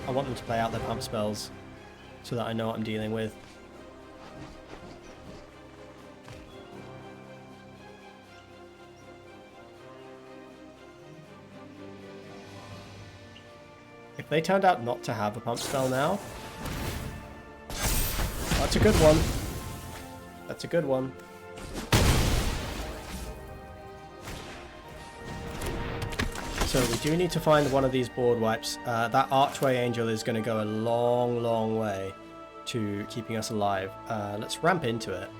I want them to play out their pump spells so that I know what I'm dealing with. If they turned out not to have a pump spell now, that's a good one. That's a good one. So we do need to find one of these board wipes. That Archway Angel is going to go a long, long way to keeping us alive. Let's ramp into it.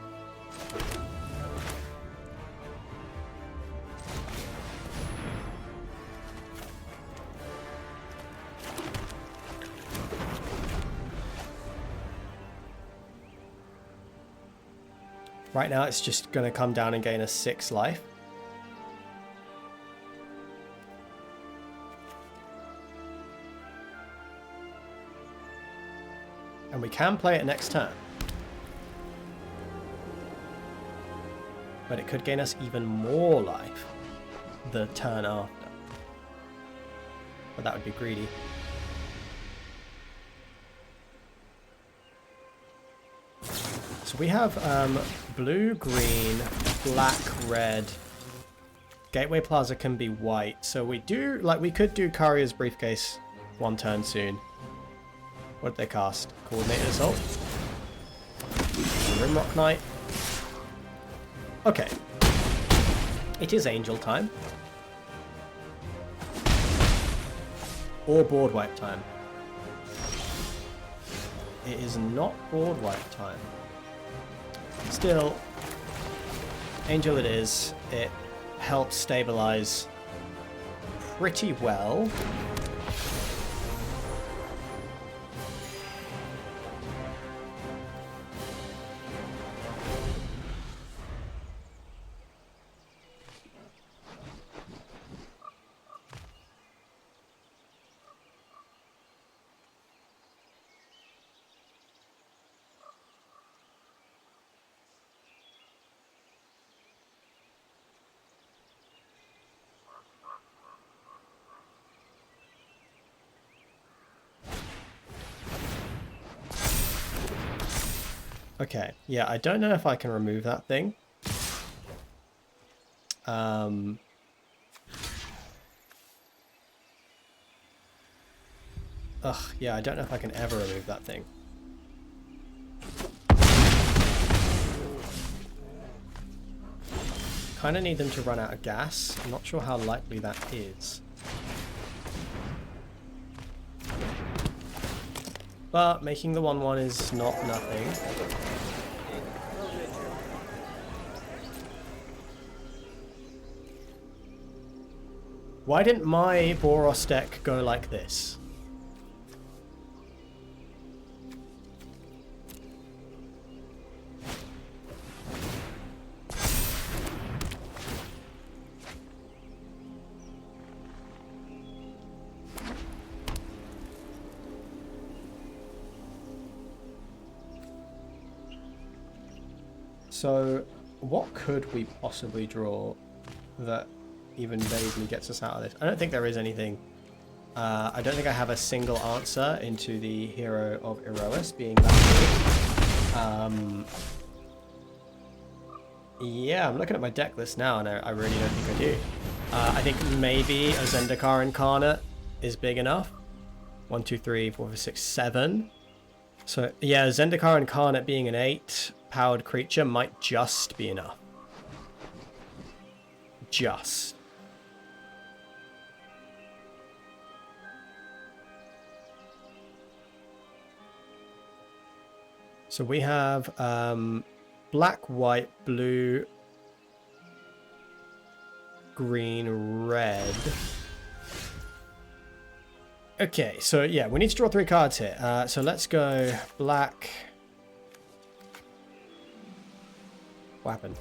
Right now it's just going to come down and gain us 6 life. And we can play it next turn. But it could gain us even more life the turn after. But that would be greedy. So we have blue, green, black, red. Gateway Plaza can be white. So we do, like, we could do Courier's Briefcase 1 turn soon. What did they cast? Coordinated Assault. Rimrock Knight. Okay. It is Angel time. Or board wipe time. It is not board wipe time. Still, Angel it is. It helps stabilize pretty well. Okay, yeah, I don't know if I can remove that thing. Ugh, yeah, I don't know if I can ever remove that thing. Kind of need them to run out of gas. I'm not sure how likely that is. But making the 1-1 is not nothing. Why didn't my Boros deck go like this? So, what could we possibly draw that even vaguely gets us out of this? I don't think there is anything. I don't think I have a single answer into the hero of Erois being that good. Yeah, I'm looking at my deck list now, and I really don't think I do. I think maybe a Zendikar Incarnate is big enough. 1, 2, 3, 4, 5, 6, 7. So, yeah, Zendikar Incarnate being an 8-powered creature might just be enough. Just. So we have black, white, blue, green, red. Okay, so yeah, we need to draw 3 cards here. So let's go black. What happened?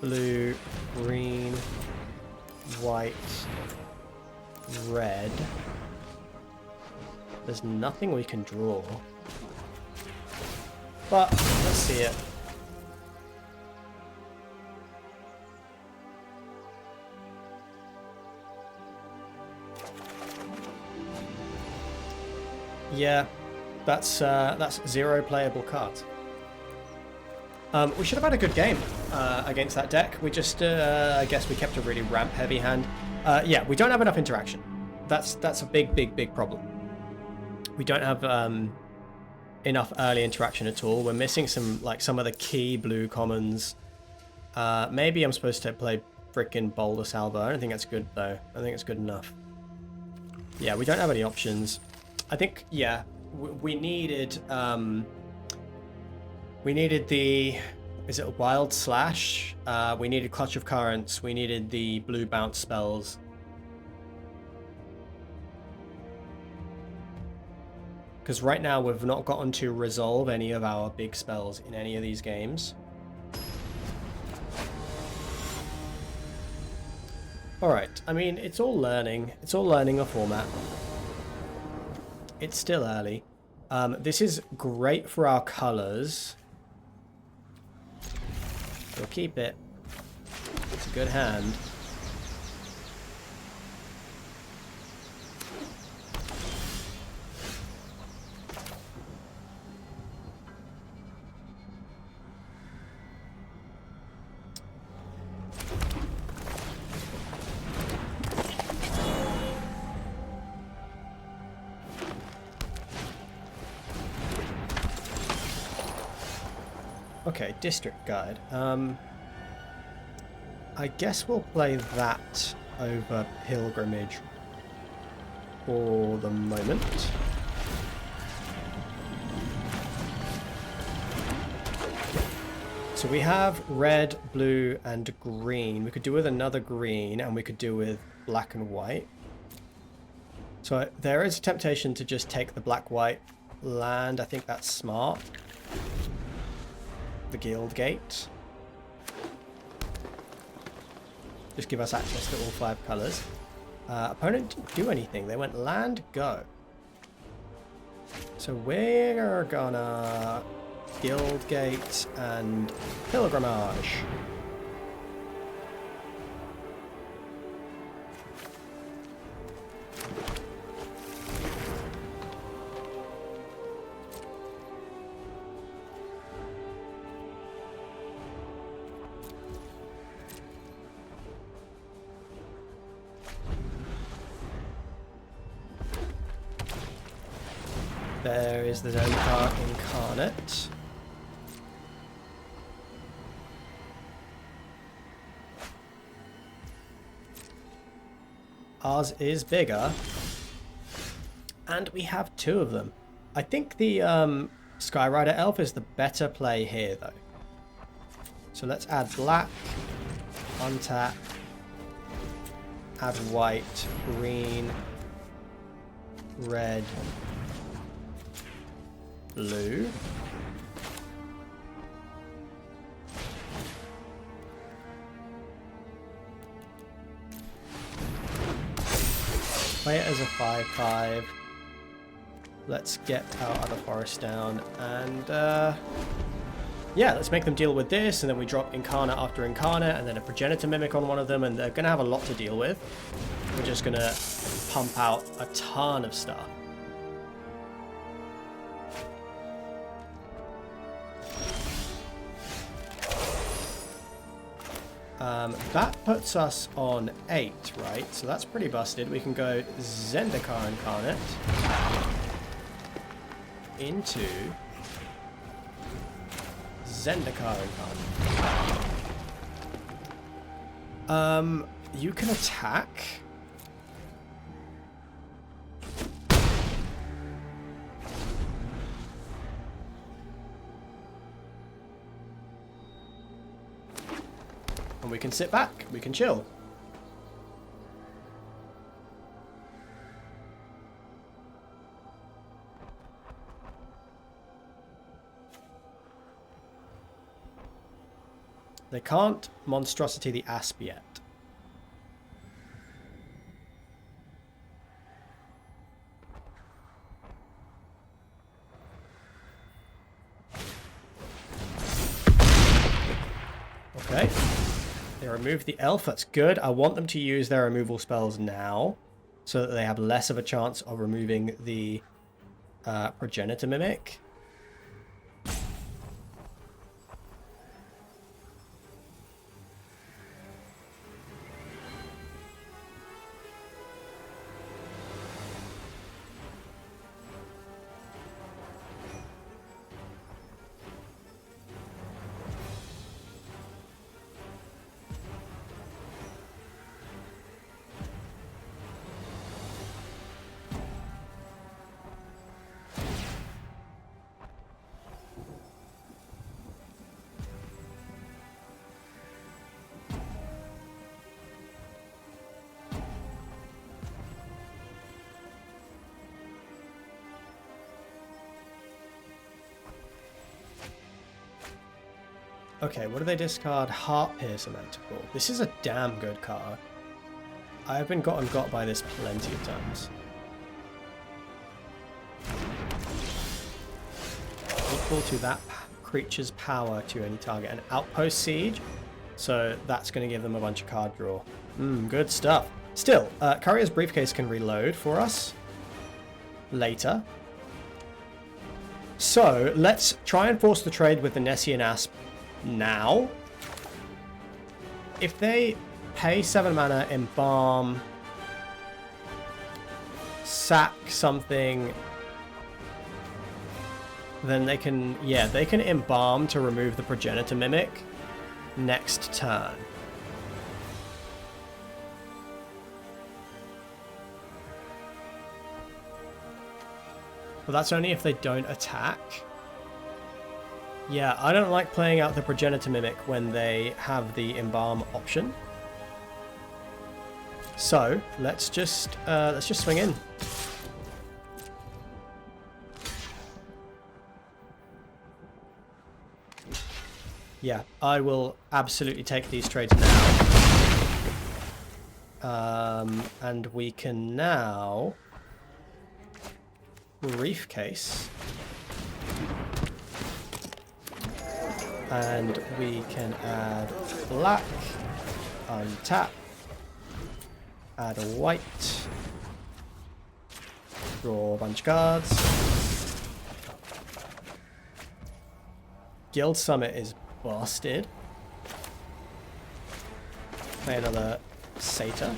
Blue, green, white, red. There's nothing we can draw. But let's see it. Yeah, that's 0 playable cards. We should have had a good game against that deck. We just, I guess we kept a really ramp heavy hand. Yeah, we don't have enough interaction. That's a big problem. We don't have enough early interaction at all. We're missing some of the key blue commons. Maybe I'm supposed to play frickin' Boulder Salvo. I don't think that's good though. I think it's good enough. Yeah, we don't have any options. I think, yeah, we needed the, is it a Wild Slash? We needed Clutch of Currents. We needed the blue bounce spells. Because right now we've not gotten to resolve any of our big spells in any of these games. Alright, I mean, it's all learning. It's all learning a format. It's still early. This is great for our colors. We'll keep it. It's a good hand. Okay, District Guide. I guess we'll play that over Pilgrimage for the moment. So we have red, blue, and green. We could do with another green, and we could do with black and white. So there is a temptation to just take the black-white land. I think that's smart. The Guild Gate. Just give us access to all 5 colours. Opponent didn't do anything. They went land, go. So we're gonna Guild Gate and Pilgrimage. There is the Zendikar Incarnate. Ours is bigger. And we have 2 of them. I think the Skyrider Elf is the better play here, though. So let's add black, untap, add white, green, red, blue. Play it as a 5/5. Let's get our other forest down and yeah, let's make them deal with this, and then we drop Incarnate after Incarnate, and then a Progenitor Mimic on one of them, and they're going to have a lot to deal with. We're just going to pump out a ton of stuff. That puts us on 8, right? So that's pretty busted. We can go Zendikar Incarnate into Zendikar Incarnate. You can attack. And we can sit back. We can chill. They can't Monstrosity the Asp yet. Okay. They removed the elf. That's good. I want them to use their removal spells now, so that they have less of a chance of removing the Progenitor Mimic. Okay, what do they discard? Heart Piercer Manticore. This is a damn good card. I've been got by this plenty of times. Equal to that creature's power to any target. An Outpost Siege. So that's going to give them a bunch of card draw. Good stuff. Still, Courier's Briefcase can reload for us later. So let's try and force the trade with the Nessian Asp now. If they pay 7 mana, embalm, sack something, then they can, yeah, they can embalm to remove the Progenitor Mimic next turn. But that's only if they don't attack. Yeah, I don't like playing out the Progenitor Mimic when they have the Embalm option. So let's just swing in. Yeah, I will absolutely take these trades now. And we can now Briefcase. And we can add black, untap, add a white, draw a bunch of cards. Guild Summit is busted. Play another Satyr.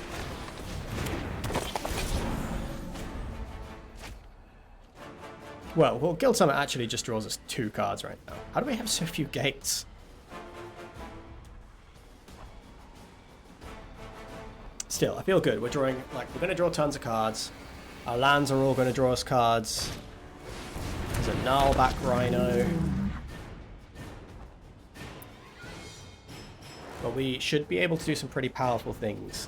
Well, Guild Summit actually just draws us 2 cards right now. How do we have so few gates? Still, I feel good. We're drawing, like, we're going to draw tons of cards. Our lands are all going to draw us cards. There's a Gnarlback Rhino. But we should be able to do some pretty powerful things.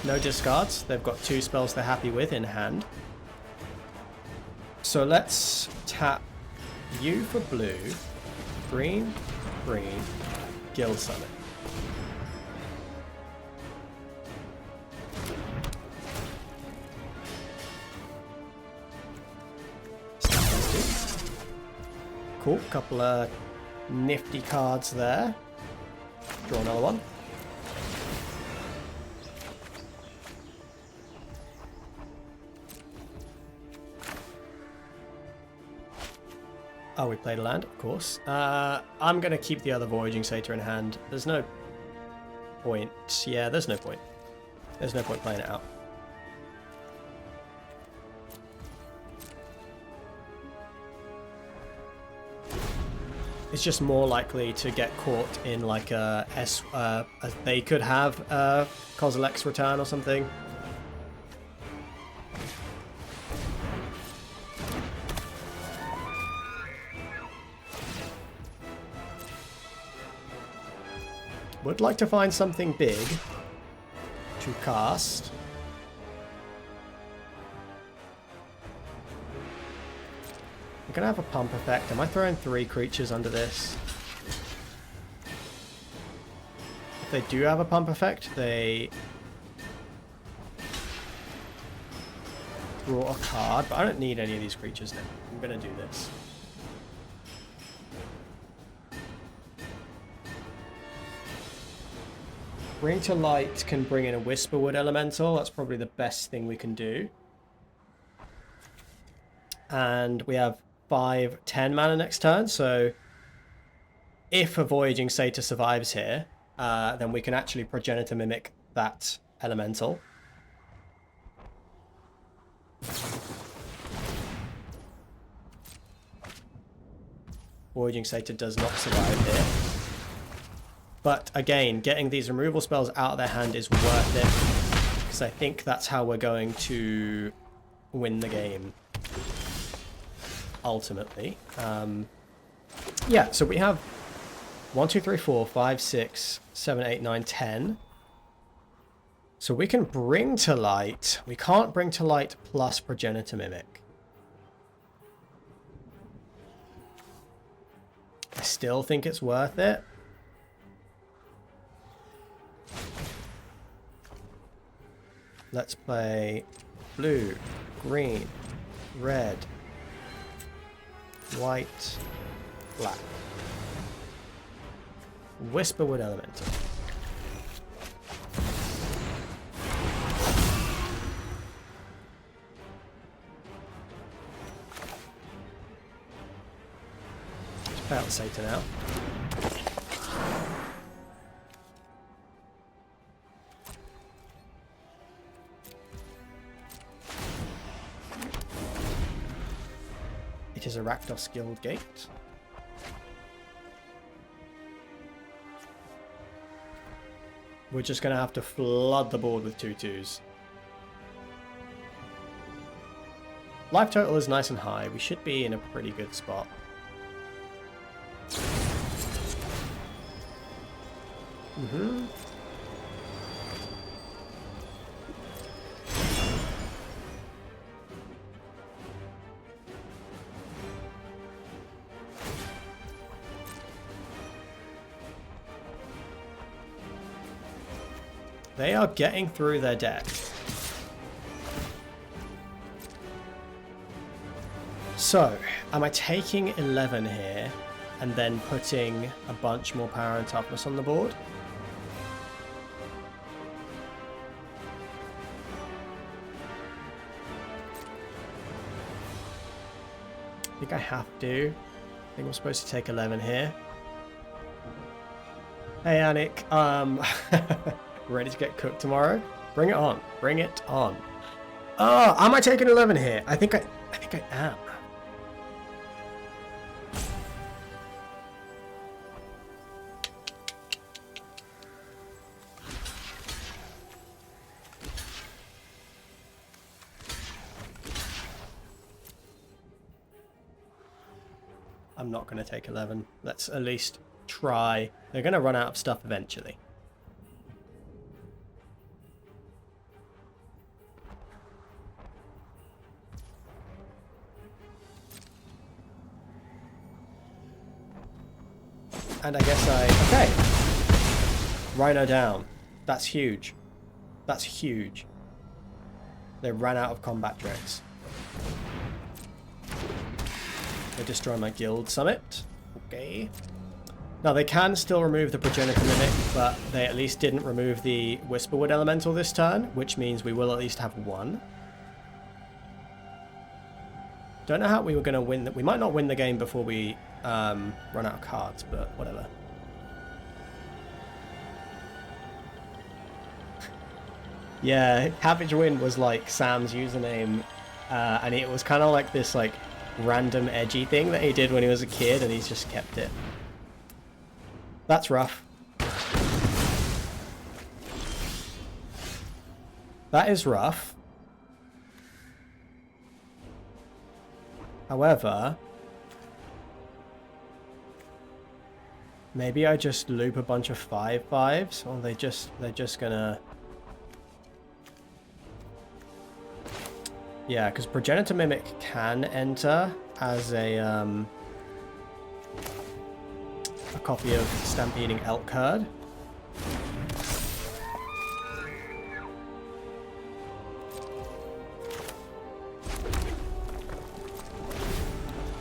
No discards. They've got 2 spells they're happy with in hand. So let's tap you for blue. Green, green, Guild Summit. Cool, couple of nifty cards there. Draw another one. Oh, we played a land, of course. I'm going to keep the other Voyaging Satyr in hand. There's no point. Yeah, there's no point. There's no point playing it out. It's just more likely to get caught in like a they could have a Kozilek's Return or something. Would like to find something big to cast. I'm going to have a pump effect. Am I throwing 3 creatures under this? If they do have a pump effect, they draw a card, but I don't need any of these creatures now. I'm going to do this. Bring to Light can bring in a Whisperwood Elemental. That's probably the best thing we can do. And we have 5/10 mana next turn, so if a Voyaging Satyr survives here, then we can actually Progenitor Mimic that Elemental. Voyaging Satyr does not survive here. But again, getting these removal spells out of their hand is worth it, because I think that's how we're going to win the game, ultimately. Yeah, so we have 1, 2, 3, 4, 5, 6, 7, 8, 9, 10. So we can bring to light. We can't bring to light plus Progenitor Mimic. I still think it's worth it. Let's play blue, green, red, white, black. Whisperwood Elemental. Let's play out the Satyr now. It is a Rakdos Guild Gate. We're just going to have to flood the board with 2/2s. Life total is nice and high. We should be in a pretty good spot. They are getting through their deck. So, am I taking 11 here and then putting a bunch more power and toughness on the board? I think I have to. I think I'm supposed to take 11 here. Hey, Anik. Ready to get cooked tomorrow? Bring it on. Bring it on. Oh, am I taking 11 here? I think I am. I'm not going to take 11. Let's at least try. They're going to run out of stuff eventually. And I guess okay. Rhino down. That's huge. That's huge. They ran out of combat drakes. They destroy my guild summit. Okay. Now they can still remove the progenitor mimic, but they at least didn't remove the Whisperwood elemental this turn, which means we will at least have one. Don't know how we were going to win. We might not win the game before we run out of cards, but whatever. Yeah, Cabbage Wind was like Sam's username, and it was kind of like this like random edgy thing that he did when he was a kid, and he's just kept it. That's rough. That is rough. However, maybe I just loop a bunch of 5/5s, or they're just gonna. Yeah, because Progenitor Mimic can enter as a copy of Stampeding Elk Herd.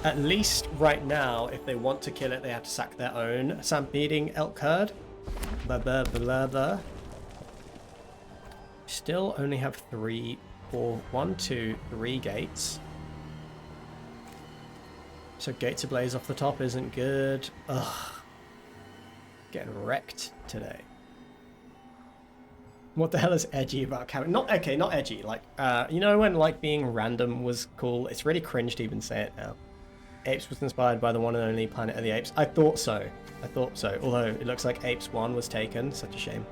At least right now, if they want to kill it, they have to sack their own Stampeding Elk Herd. Blah, blah, blah, blah. Still only have 3, 4, 1, 2, 3 gates. So Gates Ablaze off the top isn't good. Ugh. Getting wrecked today. What the hell is edgy about Cabin? Not okay, not edgy. Like, you know when like being random was cool? It's really cringe to even say it now. Apes was inspired by the one and only Planet of the Apes. I thought so. I thought so. Although it looks like Apes 1 was taken. Such a shame.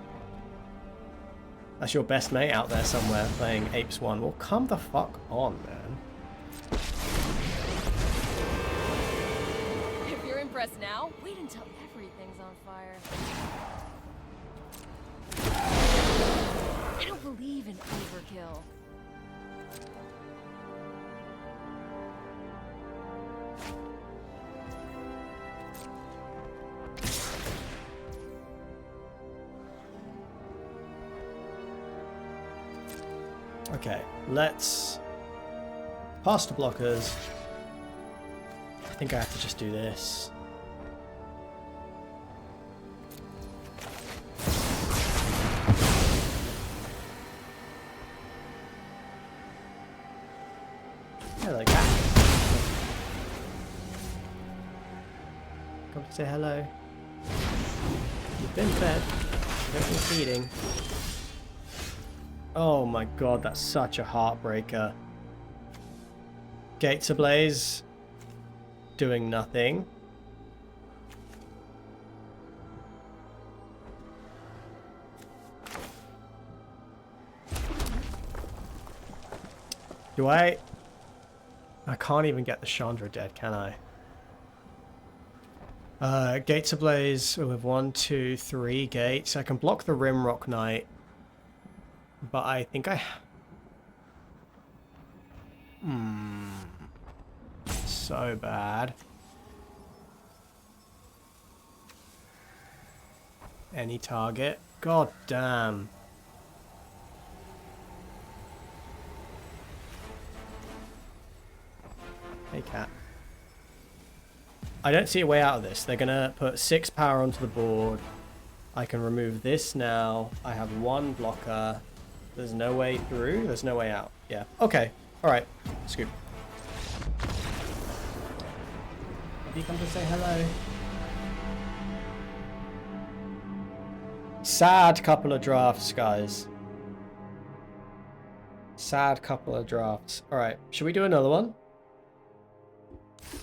That's your best mate out there somewhere playing Apes 1. Well, come the fuck on, man. If you're impressed now, wait until everything's on fire. I don't believe in overkill. Okay, let's pass to blockers. I think I have to just do this. Hello, cat. Come to say hello. You've been fed. You've been feeding. Oh my god, that's such a heartbreaker. Gates Ablaze. Doing nothing. Do I can't even get the Chandra dead, can I? Gates Ablaze with 1, 2, 3 gates. I can block the Rimrock Knight. But I think I... So bad. Any target. God damn. Hey, cat. I don't see a way out of this. They're going to put 6 power onto the board. I can remove this now. I have 1 blocker. There's no way through. There's no way out. Yeah. Okay. All right. Scoop. Have you come to say hello? Sad couple of drafts, guys. Sad couple of drafts. All right, should we do another one?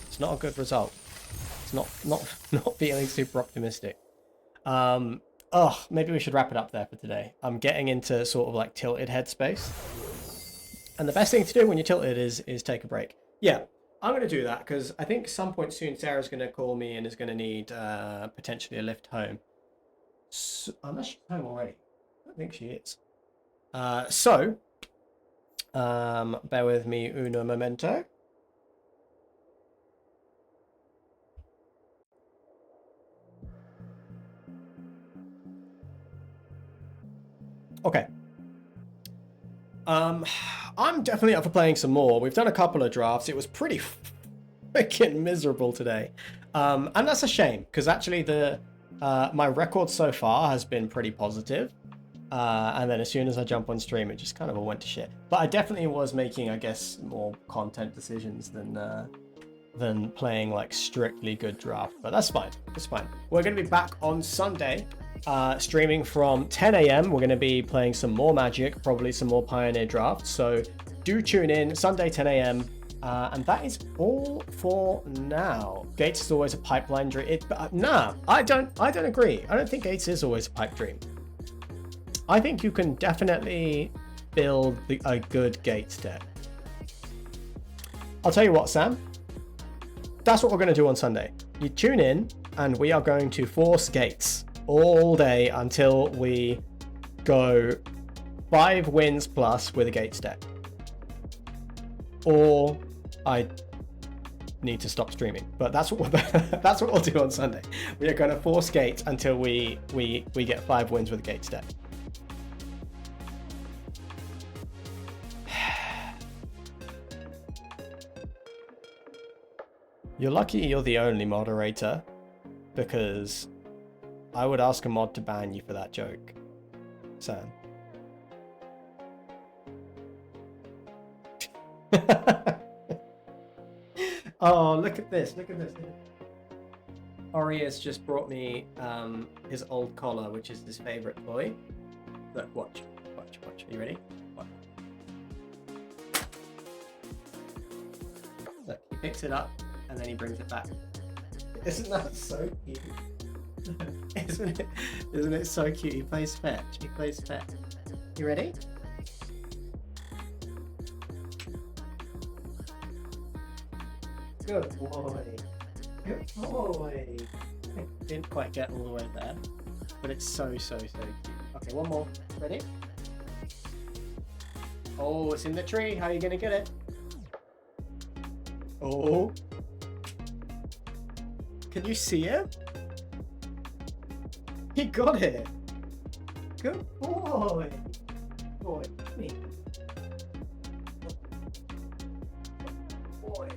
It's not a good result. It's not feeling super optimistic. Oh, maybe we should wrap it up there for today. I'm getting into sort of like tilted headspace. And the best thing to do when you're tilted is take a break. Yeah, I'm going to do that because I think some point soon Sarah's going to call me and is going to need potentially a lift home. So, unless she's home already. I don't think she is. Bear with me uno momento. Okay. I'm definitely up for playing some more. We've done a couple of drafts. It was pretty freaking miserable today. And that's a shame, because actually the my record so far has been pretty positive. And then as soon as I jump on stream, it just kind of all went to shit. But I definitely was making, I guess, more content decisions than playing like strictly good draft. But that's fine. It's fine. We're going to be back on Sunday. Streaming from 10 a.m. We're going to be playing some more Magic, probably some more Pioneer drafts. So do tune in Sunday 10 a.m. And that is all for now. Gates is always a pipeline dream. Nah, I don't agree. I don't think Gates is always a pipe dream. I think you can definitely build a good Gates deck. I'll tell you what, Sam. That's what we're going to do on Sunday. You tune in, and we are going to force Gates all day until we go 5 wins plus with a Gates deck. Or I need to stop streaming. But that's what that's what we'll do on Sunday. We are going to force Gates until we get 5 wins with a Gates deck. You're lucky you're the only moderator, because I would ask a mod to ban you for that joke, Sam. Oh, look at this. Look at this. Ori has just brought me his old collar, which is his favorite toy. Look, watch. Are you ready? Watch. Look, he picks it up and then he brings it back. Isn't that so cute? Isn't it so cute? He plays fetch. You ready? Good boy. Good boy. Didn't quite get all the way there, but it's so cute. Okay, one more. Ready? Oh, it's in the tree. How are you gonna get it? Oh. Can you see it? He got it. Good boy. Boy, me. Boy,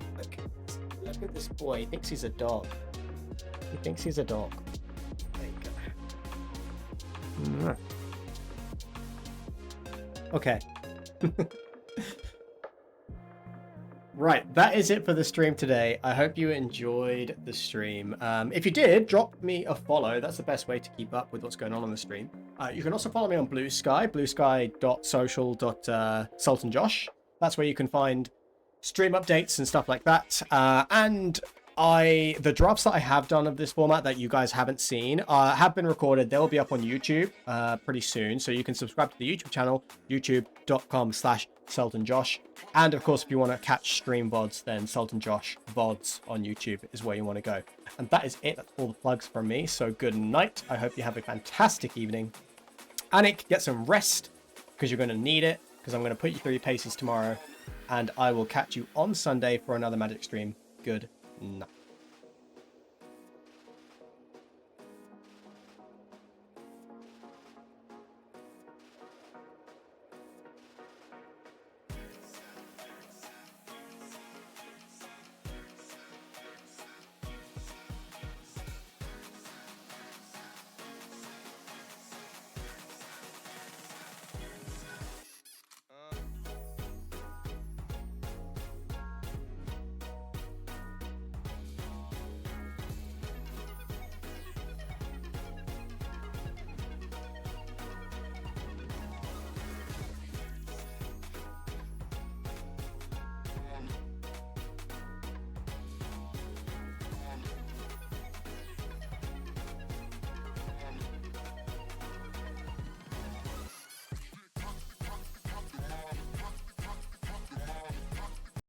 look at this boy. He thinks he's a dog. There you go. Okay. Right, that is it for the stream today. I hope you enjoyed the stream. If you did, drop me a follow. That's the best way to keep up with what's going on the stream. You can also follow me on Blue Sky, bluesky.social.sultanjosh. That's where you can find stream updates and stuff like that. And the drafts that I have done of this format that you guys haven't seen have been recorded. They'll be up on YouTube pretty soon. So you can subscribe to the YouTube channel, youtube.com/SultanJosh. And of course, if you want to catch stream VODs, then Sultan Josh VODs on YouTube is where you want to go. And that is it. That's all the plugs from me. So good night. I hope you have a fantastic evening. Anik, get some rest, because you're going to need it, because I'm going to put you through your paces tomorrow. And I will catch you on Sunday for another Magic stream. Good night.